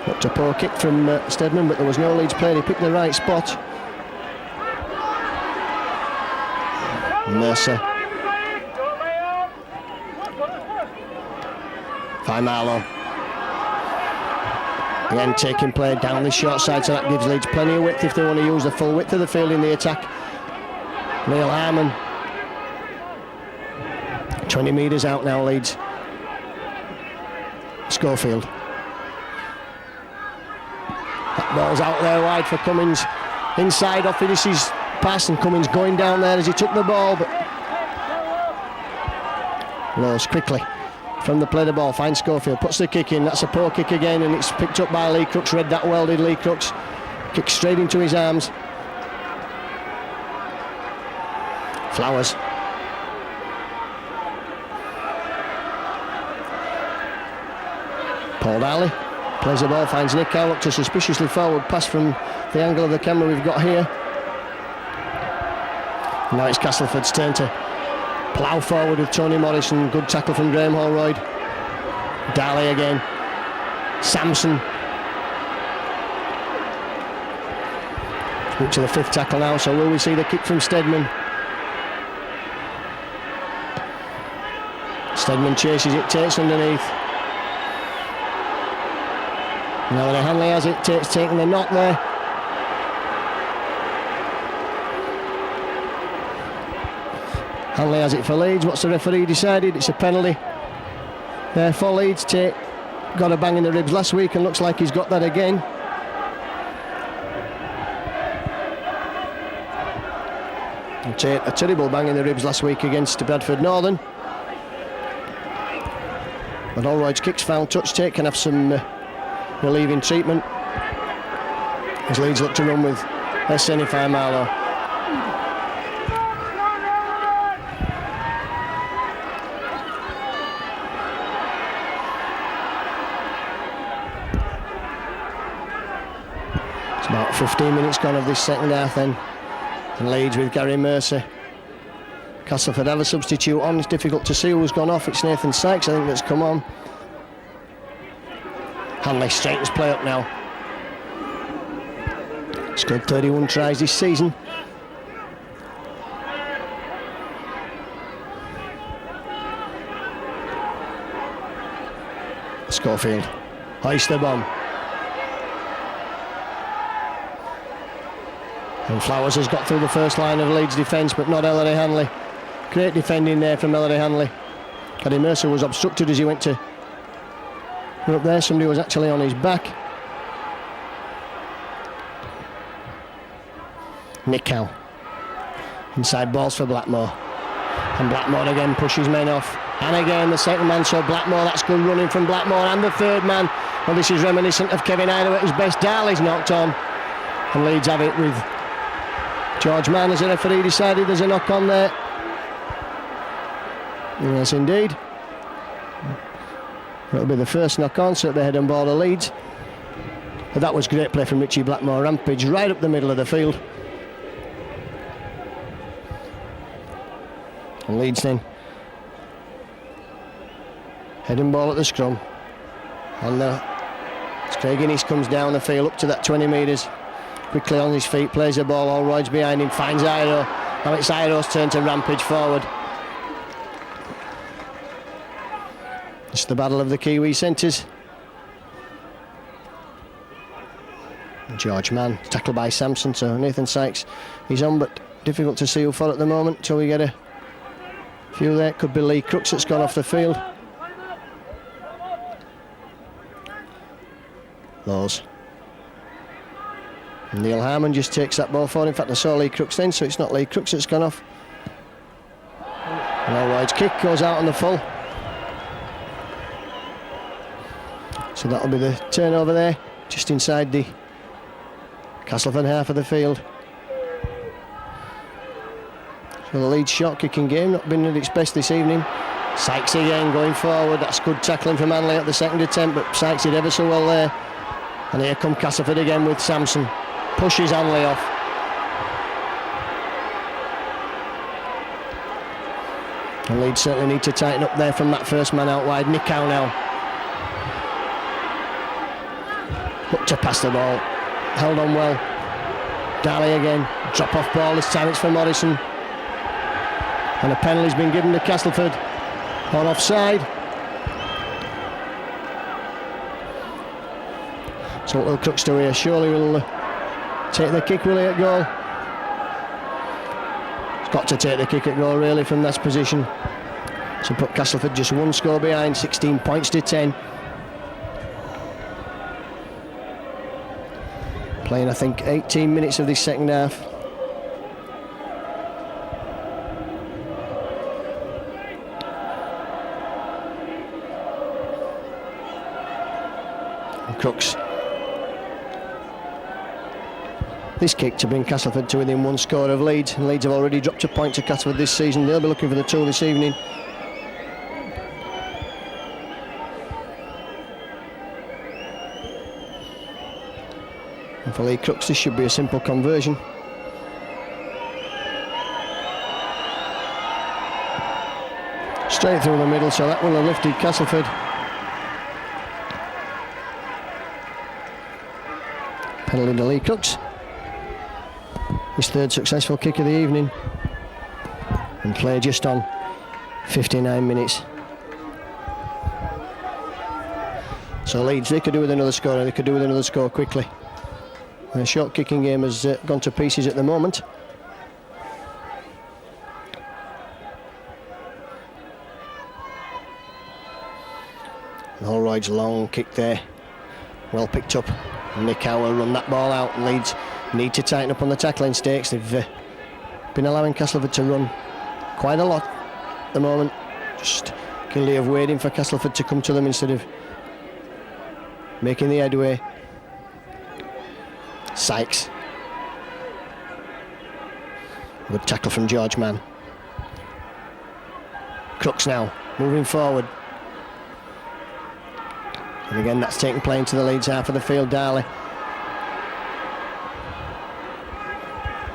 Looked a poor kick from Steadman, but there was no Leeds player. He picked the right spot. Mercer. Faimalo. Again taking play down the short side, so that gives Leeds plenty of width if they want to use the full width of the field in the attack. Neil Harmon. 20 metres out now, Leeds. Schofield. That ball's out there wide for Cummins. Inside off finishes pass, and Cummins going down there as he took the ball, but Lowes quickly from the play the ball, finds Schofield, puts the kick in. That's a poor kick again, and it's picked up by Lee Crooks. Read that well, did Lee Crooks. Kick straight into his arms. Flowers. Paul Darley plays the ball, finds Nick Howe, looked a suspiciously forward pass from the angle of the camera we've got here. And now it's Castleford's turn to plough forward with Tony Morrison. Good tackle from Graham Holroyd. Darley again. Sampson. Up to the 5th tackle now, so will we see the kick from Steadman? Steadman chases it, takes underneath. Now that Hanley has it, taking the knock there. Hanley has it for Leeds. What's the referee decided? It's a penalty there for Leeds. Tate got a bang in the ribs last week and looks like he's got that again. And Tate, a terrible bang in the ribs last week against Bradford Northern. But Holroyd's kick's found touch. Tate can have some relieving treatment as Leeds look to run with Esseni Faimalo. It's about 15 minutes gone of this second half then, and Leeds with Gary Mercer. Castleford have a substitute on. It's difficult to see who's gone off. It's Nathan Sykes, I think, that's come on. Hanley straightens play up now. Scored 31 tries this season. Schofield hoists the bomb. And Flowers has got through the first line of Leeds defence, but not Ellery Hanley. Great defending there from Ellery Hanley. Gary Mercer was obstructed as he went to up there. Somebody was actually on his back. Nick Howe. Inside balls for Blackmore. And Blackmore again pushes men off. And again the second man, so Blackmore, that's good running from Blackmore. And the third man, well, this is reminiscent of Kevin Ido at his best. Darley's knocked on. And Leeds have it with George Mann as the referee decided there's a knock on there. Yes, indeed. It'll be the first knock on, so it'll be head and ball of Leeds. But that was great play from Richie Blackmore. Rampage right up the middle of the field. And Leeds then. Head and ball at the scrum. And as Craig Innes comes down the field up to that 20 metres. Quickly on his feet, plays the ball, Allroyd's behind him, finds Iro. Now it's Iro's turn to rampage forward. It's the battle of the Kiwi centres. George Mann, tackled by Sampson, so Nathan Sykes he's on, but difficult to see who for at the moment until we get a few there. Could be Lee Crooks that's gone off the field. Laws. And Neil Harmon just takes that ball forward. In fact, I saw Lee Crooks then, so it's not Lee Crooks that's gone off. And Allroyd's kick goes out on the full. So that'll be the turnover there, just inside the Castleford half of the field. So the Leeds shot kicking game, not been at its best this evening. Sykes again going forward, that's good tackling from Hanley at the second attempt, but Sykes did ever so well there. And here come Castleford again with Sampson. Pushes Hanley off. And Leeds certainly need to tighten up there from that first man out wide. Nick Howe now. Looked to pass the ball. Held on well. Darley again. Drop off ball, this time it's for Morrison. And a penalty's been given to Castleford. On offside. So what will Crooks do here? Surely will take the kick, will he, at goal? He's got to take the kick at goal really from that position. So put Castleford just one score behind, 16 points to 10. Playing I think 18 minutes of this second half. And Crooks. This kick to bring Castleford to within one score of Leeds, and Leeds have already dropped a point to Castleford this season. They'll be looking for the two this evening. And for Lee Crooks this should be a simple conversion. Straight through the middle, so that will have lifted Castleford. Penalty to Lee Crooks. His third successful kick of the evening. And play just on 59 minutes. So Leeds, they could do with another score, and they could do with another score quickly. The short kicking game has gone to pieces at the moment. Allroyd's long kick there. Well picked up. Nick Howe will run that ball out. Leeds need to tighten up on the tackling stakes. They've been allowing Castleford to run quite a lot at the moment. Just guilty of waiting for Castleford to come to them instead of making the headway. Sykes. Good tackle from George Mann. Crooks now, moving forward. And again, that's taking play into the Leeds half of the field. Darley.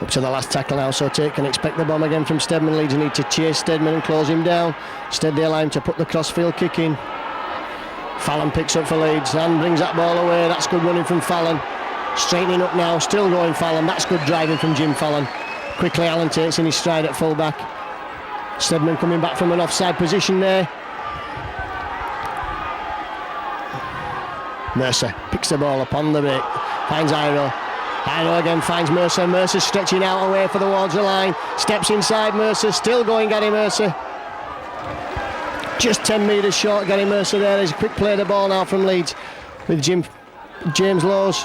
Up to the last tackle now, so Tate can expect the bomb again from Stedman. Leeds need to chase Stedman and close him down. Instead they allow him to put the crossfield kick in. Fallon picks up for Leeds and brings that ball away. That's good running from Fallon. Straightening up now, still going Fallon. That's good driving from Jim Fallon. Quickly Allen takes in his stride at full back. Stedman coming back from an offside position there. Mercer picks the ball up on the break. Finds Iro. Iro again finds Mercer. Mercer stretching out away for the towards the line. Steps inside Mercer. Still going Gary Mercer. Just 10 metres short Gary Mercer there. There's a quick play of the ball now from Leeds with James Lowes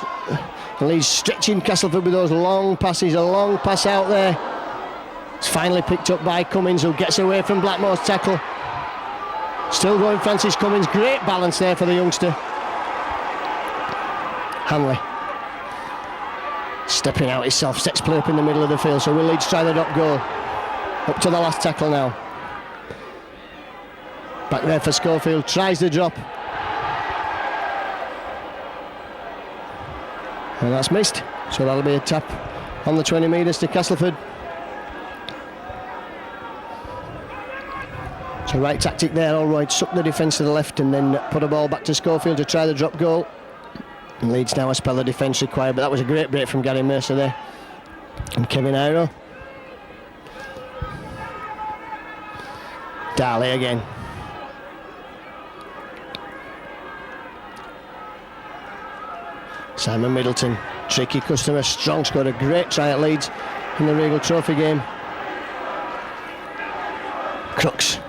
And Leeds stretching Castleford with those long passes, a long pass out there. It's finally picked up by Cummins, who gets away from Blackmore's tackle. Still going Francis Cummins, great balance there for the youngster. Hanley stepping out himself, sets play up in the middle of the field, so will Leeds try the drop goal? Up to the last tackle now. Back there for Schofield, tries the drop. And that's missed, so that'll be a tap on the 20 metres to Castleford. So right tactic there, all right, suck the defence to the left and then put a ball back to Schofield to try the drop goal. And Leeds now a spell of defence required, but that was a great break from Gary Mercer there. And Kevin Iro. Darley again. Simon Middleton, tricky customer, strong, scored a great try at Leeds in the Regal Trophy game. Crooks.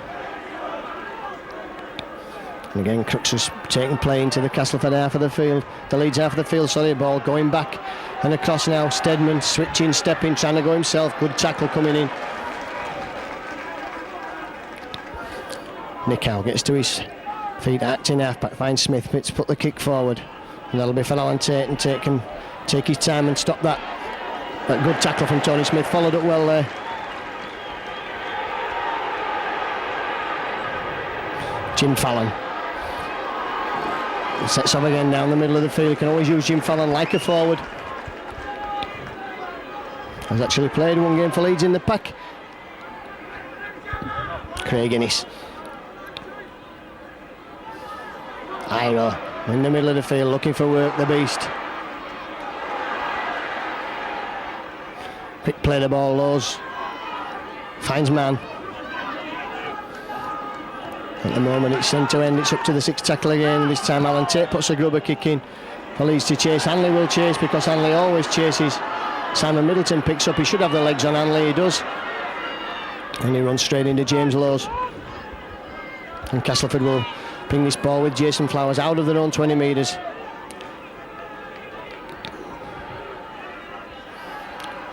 And again, Crooks is taking play into the Castleford half of the field, the Leeds half of the field, sorry, ball going back and across now. Stedman switching, stepping, trying to go himself, good tackle coming in. Nick Howe gets to his feet, acting half-back, finds Smith, Fitz put the kick forward. And that'll be for Alan Tate, and Tate can take his time and stop that. That good tackle from Tony Smith, followed up well there. Jim Fallon. He sets off again down the middle of the field. You can always use Jim Fallon like a forward. Has actually played one game for Leeds in the pack. Craig Innes. Iro in the middle of the field, looking for work, the beast. Quick play the ball, Lowe's. Finds man. At the moment it's end to end, it's up to the sixth tackle again. This time Alan Tate puts a grubber kick in. For Leeds to chase. Hanley will chase because Hanley always chases. Simon Middleton picks up, he should have the legs on Hanley, he does. And he runs straight into James Lowe's. And Castleford will bring this ball with Jason Flowers out of their own 20 metres.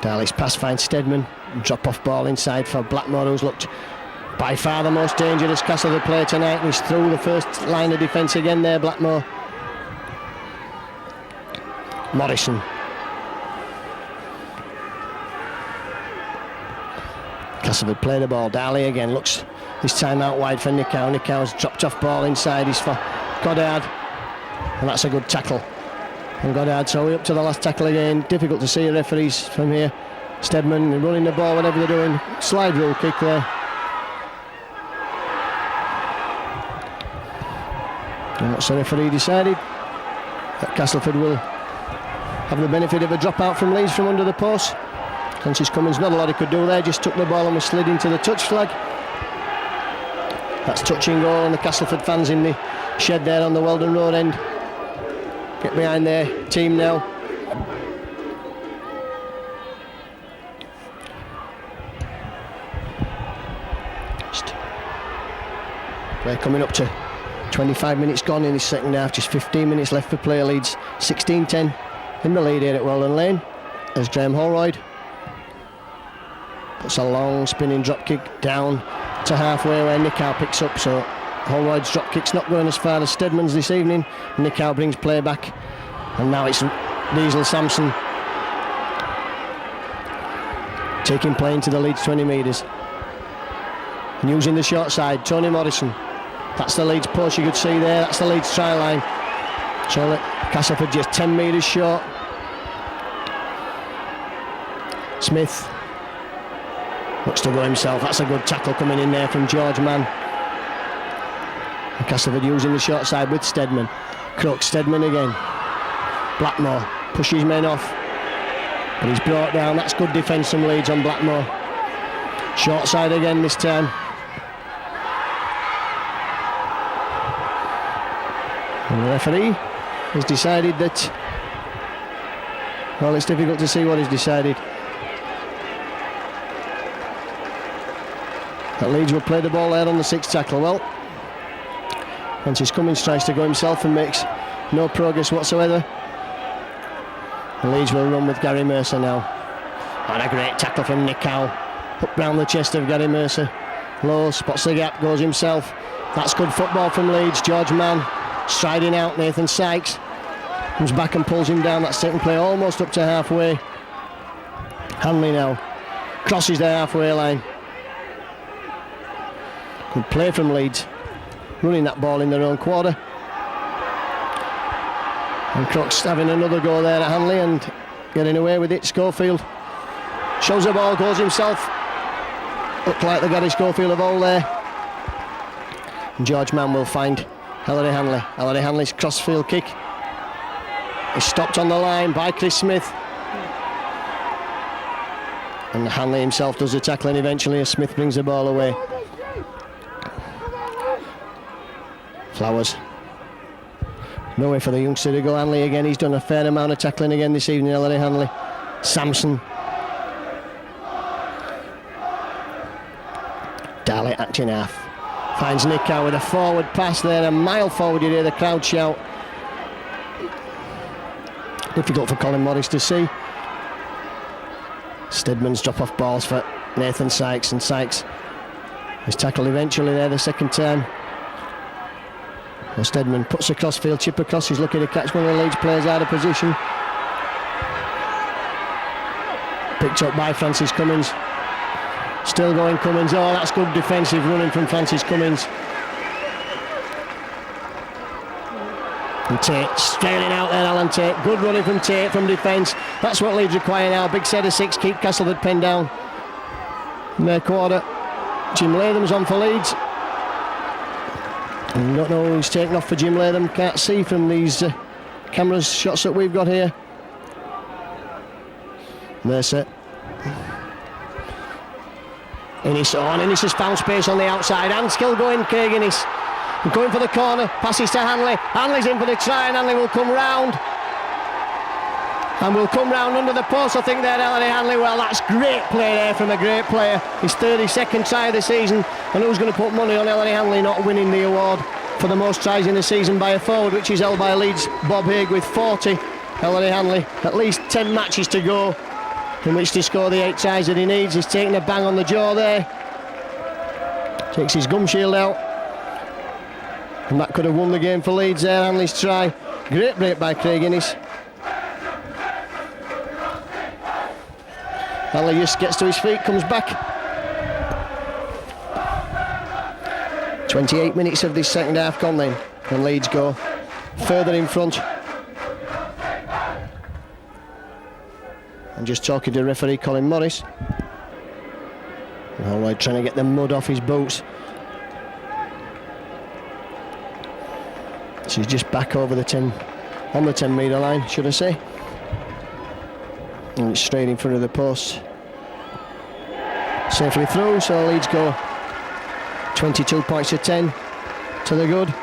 Darley's pass finds Stedman. Drop off ball inside for Blackmore, who's looked by far the most dangerous Castleford player tonight. And he's through the first line of defence again there, Blackmore. Morrison. Castleford play the ball. Darley again looks this time out wide for Nick Howe. Nick Howe's dropped off ball inside. He's for Goddard. And that's a good tackle. And Goddard, so we're up to the last tackle again. Difficult to see the referees from here. Stedman running the ball, whatever they're doing. Slide rule kick there. And what's the referee decided? That Castleford will have the benefit of a drop out from Leeds from under the post. Francis Cummins, not a lot he could do there, just took the ball and was slid into the touch flag. That's touch and goal, and the Castleford fans in the shed there on the Wheldon Road end get behind their team now. We're coming up to 25 minutes gone in this second half, just 15 minutes left for play. Leeds 16-10 in the lead here at Wheldon Lane as Graham Holroyd puts a long spinning drop kick down to halfway where Nick Howe picks up. So Holroyd's drop kick's not going as far as Stedman's this evening. Nick Howe brings play back, and now it's Diesel Sampson taking play into the Leeds 20 metres and using the short side. Tony Morrison, that's the Leeds post you could see there, that's the Leeds try line. So Castleford just 10 metres short. Smith looks to go himself. That's a good tackle coming in there from George Mann. And Castleford using the short side with Stedman. Crooks, Stedman again. Blackmore pushes men off, but he's brought down. That's good defence from Leeds on Blackmore. Short side again this time. And the referee has decided that, well, it's difficult to see what he's decided. That Leeds will play the ball there on the sixth tackle. Well, Francis Cummins tries to go himself and makes no progress whatsoever. And Leeds will run with Gary Mercer now. And a great tackle from Nick Howe. Up round the chest of Gary Mercer. Low, spots the gap, goes himself. That's good football from Leeds. George Mann striding out. Nathan Sykes comes back and pulls him down. That's taken play almost up to halfway. Hanley now crosses the halfway line. Good play from Leeds, running that ball in their own quarter. And Crooks having another go there at Hanley and getting away with it. Schofield shows the ball, goes himself. Looked like the Gary Schofield of old there. And George Mann will find Ellery Hanley. Ellery Hanley's crossfield kick is stopped on the line by Chris Smith. And Hanley himself does the tackling eventually as Smith brings the ball away. Flowers. No way for the youngster to go. Hanley again. He's done a fair amount of tackling again this evening, Ellery Hanley. Sampson. Daly acting half. Finds Nick Howe with a forward pass there. A mile forward, you hear the crowd shout. Difficult for Colin Morris to see. Stedman's drop off balls for Nathan Sykes, and Sykes is tackled eventually there the second time. Well, Stedman puts a crossfield chip across. He's looking to catch one of the Leeds players out of position. Picked up by Francis Cummins. Still going Cummins. Oh, that's good defensive running from Francis Cummins. And Tate straining out there, Alan Tate. Good running from Tate from defence. That's what Leeds require now. Big set of 6, keep Castleford pinned down in their quarter. Jim Latham's on for Leeds. And don't know who's taken off for Jim Latham. Can't see from these cameras shots that we've got here. Mercer. Innes on. Innes has found space on the outside and still going Craig Innes. Going for the corner, passes to Hanley. Hanley's in for the try and Hanley will come round. And will come round under the post, I think there, Ellery Hanley. Well, that's great play there from a great player. His 32nd try of the season. And who's going to put money on Ellery Hanley not winning the award for the most tries in the season by a forward, which is held by Leeds' Bob Haig with 40. Ellery Hanley, at least 10 matches to go in which to score the 8 tries that he needs. He's taking a bang on the jaw there. Takes his gum shield out. And that could have won the game for Leeds there, Hanley's try. Great break by Craig Innes. Hanley just gets to his feet, comes back. 28 minutes of this second half gone then, and Leeds go further in front. I'm just talking to referee Colin Morris. Holloway trying to get the mud off his boots. So he's just back over the 10, on the 10 metre line, should I say. And it's straight in front of the post. Safely through, so Leeds go 22 points to 10 to the good.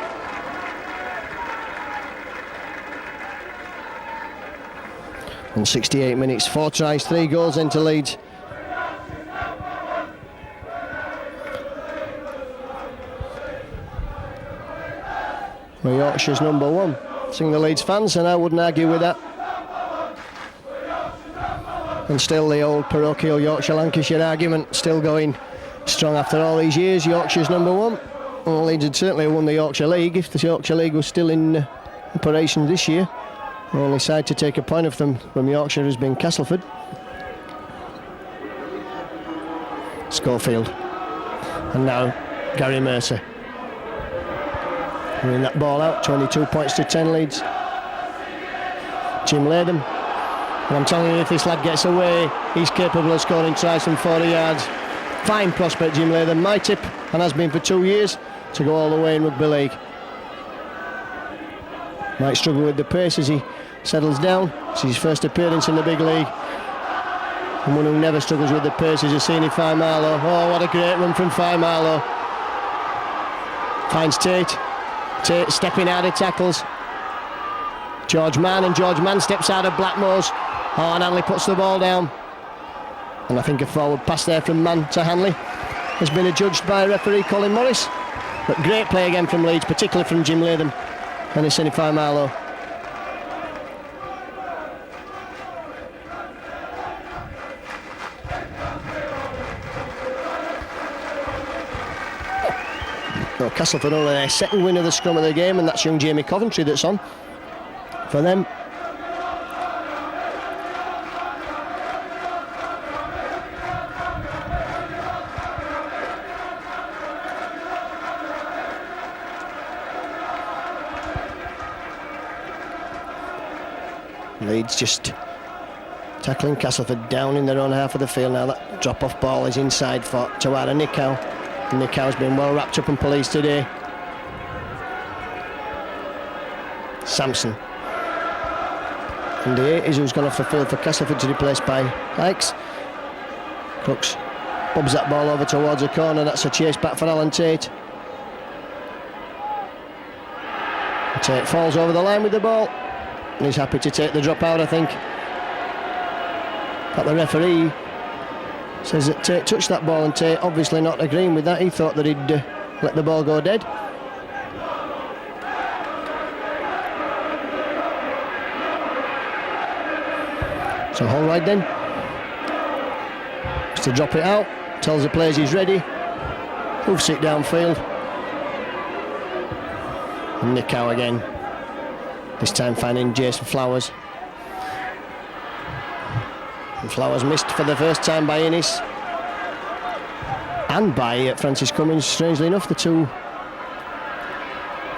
And 68 minutes, 4 tries, 3 goals into Leeds. Well, Yorkshire's number 1. Sing the Leeds fans, and I wouldn't argue with that. And still the old parochial Yorkshire-Lancashire argument still going strong after all these years. Yorkshire's number 1. Well, Leeds had certainly won the Yorkshire League if the Yorkshire League was still in operation this year. The only side to take a point from Yorkshire has been Castleford. Schofield. And now Gary Mercer. Winning that ball out, 22 points to 10 Leeds. Jim Latham. And I'm telling you, if this lad gets away, he's capable of scoring tries from 40 yards. Fine prospect, Jim Latham. My tip, and has been for 2 years, to go all the way in rugby league. Might struggle with the pace as he settles down. It's his first appearance in the big league. And one who never struggles with the pace is Asini Faimalo. Oh, what a great run from Faimalo. Finds Tate. Tate stepping out of tackles. George Mann, and George Mann steps out of Blackmore's. Oh, and Hanley puts the ball down. And I think a forward pass there from Mann to Hanley has been adjudged by referee Colin Morris. But great play again from Leeds, particularly from Jim Latham and Asini Faimalo. Well, Castleford only their second win of the scrum of the game, and that's young Jamie Coventry that's on for them. Leeds just tackling Castleford down in their own half of the field now. That drop-off ball is inside for Tawara Nicow. Nicow's been well wrapped up in police today. Sampson. And the 80s who's gone off the field for Castleford to be replaced by Hikes. Crooks bobs that ball over towards the corner. That's a chase back for Alan Tate. Tate falls over the line with the ball. And he's happy to take the drop out, I think. But the referee says that Tate touched that ball, and Tate obviously not agreeing with that. He thought that he'd let the ball go dead. So Holroyd then has to drop it out, tells the players he's ready, hoofs it downfield. And Nicow again, this time finding Jason Flowers. And Flowers missed for the first time by Innes and by Francis Cummins, strangely enough, the two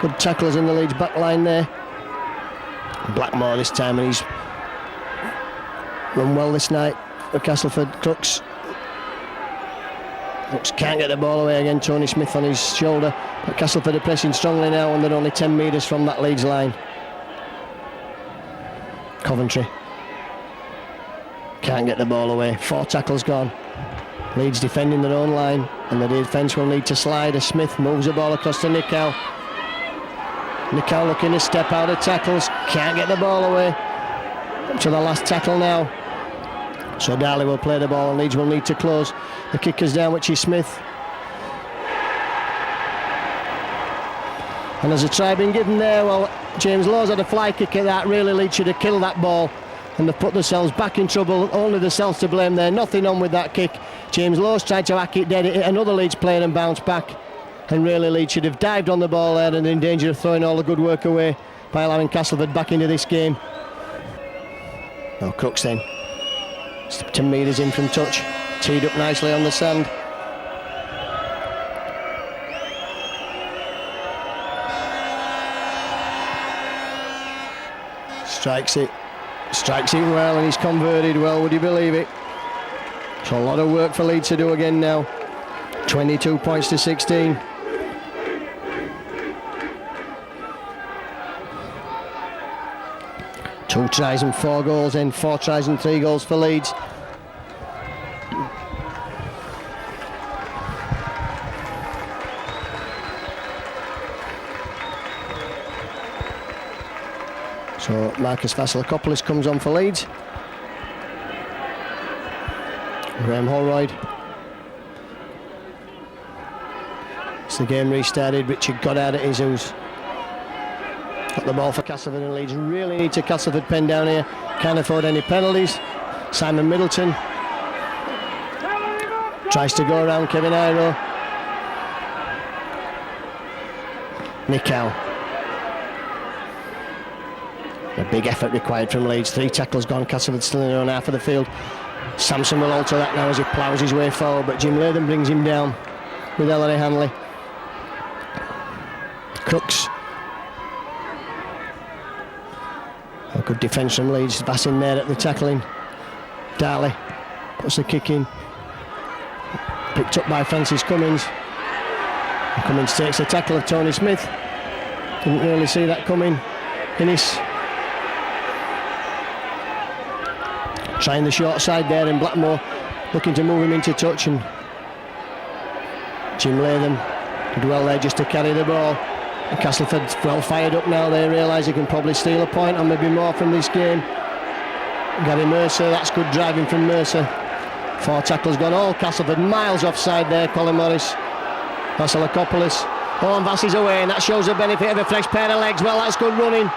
good tacklers in the Leeds back line there. Blackmore this time, and he's run well this night for Castleford. Crooks can't get the ball away again. Tony Smith on his shoulder, but Castleford are pressing strongly now, and they're only 10 metres from that Leeds line. Coventry can't get the ball away. 4 tackles gone. Leeds defending their own line, and the defence will need to slide as Smith moves the ball across to Nicow. Nicow looking to step out of tackles, can't get the ball away. Up to the last tackle now. So Darley will play the ball, and Leeds will need to close. The kicker's down, which is Smith. And there's a try been given there. Well, James Lawes had a fly kick at that. Really, Leeds should have killed that ball, and they've put themselves back in trouble. Only themselves to blame there. Nothing on with that kick. James Lawes tried to hack it dead. It hit another Leeds player and bounced back. And really, Leeds should have dived on the ball there and in danger of throwing all the good work away by allowing Castleford back into this game. Oh, Crooks then. 10 metres in from touch. Teed up nicely on the sand. Strikes it well, and he's converted well, would you believe it? It's a lot of work for Leeds to do again now. 22 points to 16. Two tries and 4 goals, and 4 tries and 3 goals for Leeds. So Marcus Vasilakopoulos comes on for Leeds. Graham Holroyd. As the game restarted, Richard Goddard at his who's got the ball for Castleford, and Leeds really need to Castleford pen down here. Can't afford any penalties. Simon Middleton tries to go around Kevin Iro. Nicow. A big effort required from Leeds. 3 tackles gone. Castleford still in their own half of the field. Sampson will alter that now as he ploughs his way forward, but Jim Latham brings him down with Ellery Hanley. Crooks. A good defence from Leeds. Vass in there at the tackling. Darley puts the kick in. Picked up by Francis Cummins. And Cummins takes the tackle of Tony Smith. Didn't really see that coming. Innes trying the short side there, and Blackmore looking to move him into touch, and Jim Latham did well there just to carry the ball. And Castleford's well fired up now. They realise they can probably steal a point or maybe more from this game. Gary Mercer, that's good driving from Mercer. 4 tackles gone, all Castleford miles offside there. Colin Morris, Vasilakopoulos. Oh, and Vass is away, and that shows the benefit of a fresh pair of legs. Well, that's good running.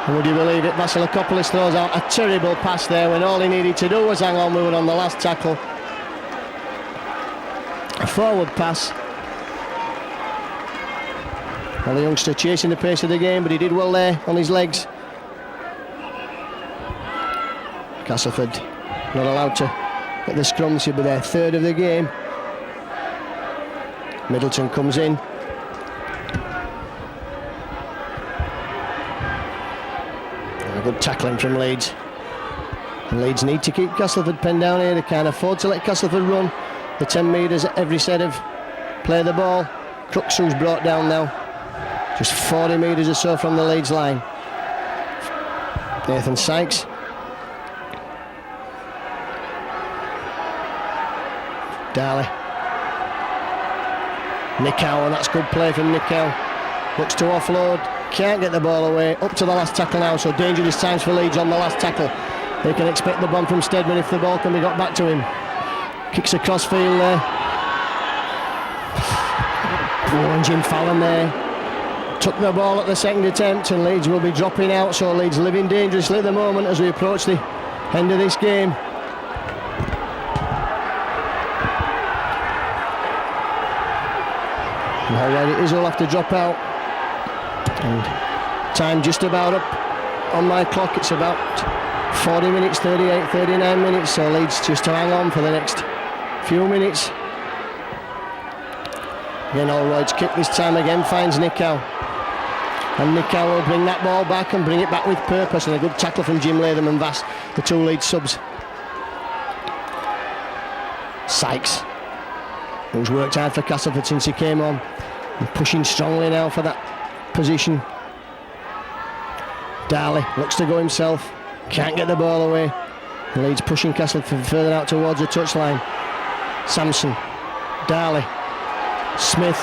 And would you believe it, Vasilakopoulos throws out a terrible pass there when all he needed to do was hang on. We were on the last tackle. A forward pass. Well, the youngster chasing the pace of the game, but he did well there on his legs. Castleford not allowed to get the scrums. He'll be their third of the game. Middleton comes in. And a good tackling from Leeds. And Leeds need to keep Castleford pinned down here. They can't afford to let Castleford run the 10 metres at every set of play the ball. Crooks, who's brought down now, just 40 metres or so from the Leeds line. Nathan Sykes. Darley. Nicow, and that's good play from Nicow. Looks to offload, can't get the ball away. Up to the last tackle now, so dangerous times for Leeds on the last tackle. They can expect the bomb from Stedman if the ball can be got back to him. Kicks across field there. Oh, Jim Fallon there. Took the ball at the second attempt, and Leeds will be dropping out, so Leeds living dangerously at the moment as we approach the end of this game. And how right it is, he'll have to drop out. And time just about up on my clock. It's about 40 minutes, 38, 39 minutes, so Leeds just to hang on for the next few minutes. Again, Allroyd's kick this time again finds Nicow. And Nicow will bring that ball back and bring it back with purpose, and a good tackle from Jim Latham and Vass, the two Leeds subs. Sykes, who's worked hard for Castleford since he came on, and pushing strongly now for that position. Darley looks to go himself, can't get the ball away. Leeds pushing Castleford further out towards the touchline. Sampson, Darley, Smith.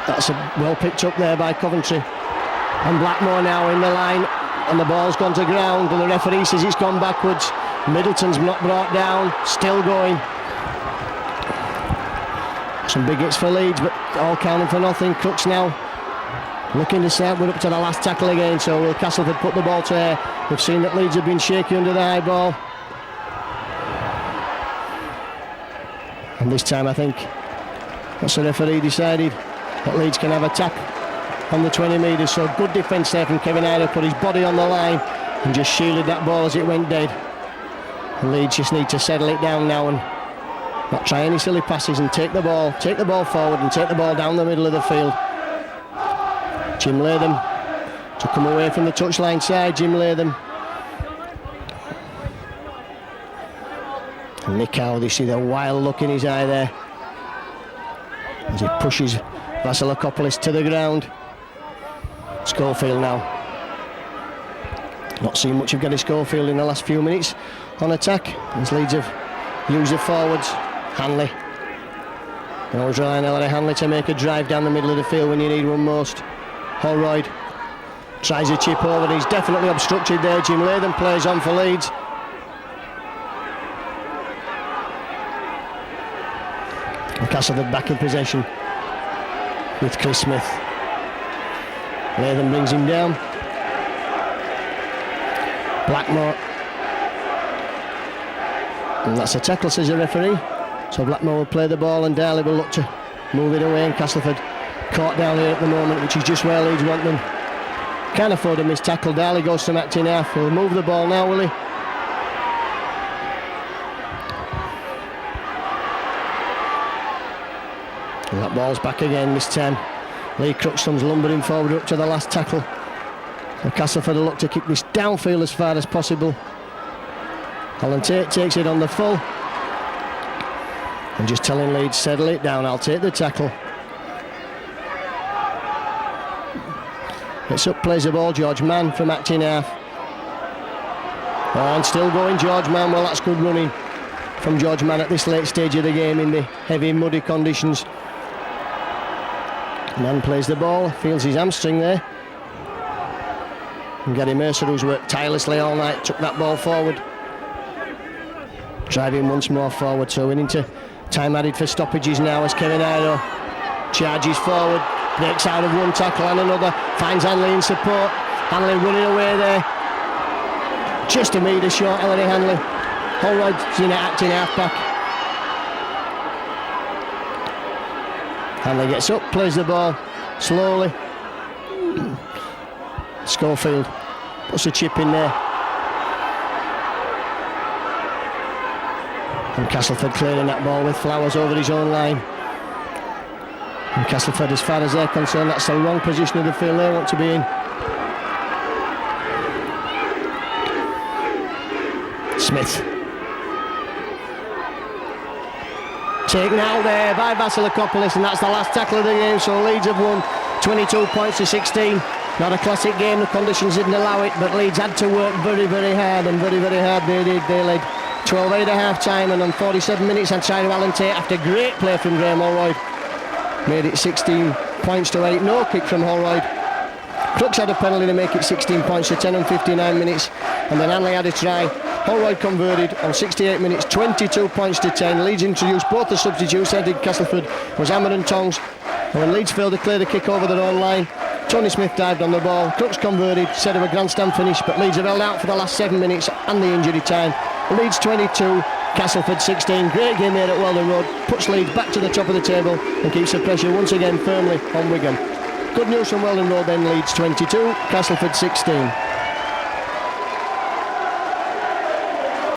That's well picked up there by Coventry. And Blackmore now in the line, and the ball's gone to ground, and the referee says it's gone backwards. Middleton's not brought down, still going. Some big hits for Leeds, but all counting for nothing. Crooks now looking to set, we're up to the last tackle again, so will Castleford put the ball to air? We've seen that Leeds have been shaky under the high ball. And this time I think that's the referee decided that Leeds can have a tap on the 20 metres, so good defence there from Kevin Ida, put his body on the line and just shielded that ball as it went dead. And Leeds just need to settle it down now and not try any silly passes and take the ball forward and take the ball down the middle of the field. Jim Latham to come away from the touchline side. Jim Latham. And Nicow, they see the wild look in his eye there as he pushes Vasilakopoulos to the ground. Schofield now. Not seen much of Gary Schofield in the last few minutes on attack, as Leeds have used the forwards. Hanley. And always relying on Hanley to make a drive down the middle of the field when you need one most. Holroyd tries a chip over, and he's definitely obstructed there. Jim Latham plays on for Leeds. And Castleford back in possession with Chris Smith. Latham brings him down. Blackmore. And that's a tackle, says the referee. So Blackmore will play the ball, and Darley will look to move it away, and Castleford caught down here at the moment, which is just where Leeds want them. Can't afford a missed tackle. Darley goes to acting half. He'll move the ball now, will he? And that ball's back again this time. Lee Crooks comes lumbering forward up to the last tackle. And Castleford will look to kick this downfield as far as possible. Alan Tate takes it on the full. And just telling Leeds, settle it down, I'll take the tackle. Gets up, plays the ball, George Mann from acting half. Oh, and still going George Mann. Well, that's good running from George Mann at this late stage of the game in the heavy, muddy conditions. Mann plays the ball, feels his hamstring there. And Gary Mercer, who's worked tirelessly all night, took that ball forward. Driving once more forward, so we need to time added for stoppages now as Kevin Ido charges forward, breaks out of one tackle and another, finds Hanley in support. Hanley running away there. Just a metre short, Ellery Hanley. Holroyd's in acting half-back. Hanley gets up, plays the ball slowly. Schofield puts a chip in there. And Castleford clearing that ball with Flowers over his own line. And Castleford, as far as they're concerned, that's the wrong position of the field they want to be in. Smith. Taken out there by Vasilakopoulos, and that's the last tackle of the game, so Leeds have won 22 points to 16. Not a classic game, the conditions didn't allow it, but Leeds had to work very, very hard, and very, very hard they did. They led 12-8 at half-time, and on 47 minutes and trying to Allentate, after great play from Graham Holroyd, made it 16 points to 8. No kick from Holroyd. Crooks had a penalty to make it 16 points to 10 on 59 minutes, and then Hanley had a try. Holroyd converted on 68 minutes, 22 points to 10. Leeds introduced both the substitutes. That did Castleford was Hammer and Tongs. And when Leeds failed to clear the kick over their own line, Tony Smith dived on the ball. Crooks converted, said of a grandstand finish, but Leeds have held out for the last 7 minutes and the injury time. Leeds 22, Castleford 16. Great game here at Wheldon Road. Puts Leeds back to the top of the table and keeps the pressure once again firmly on Wigan. Good news from Wheldon Road then. Leeds 22, Castleford 16.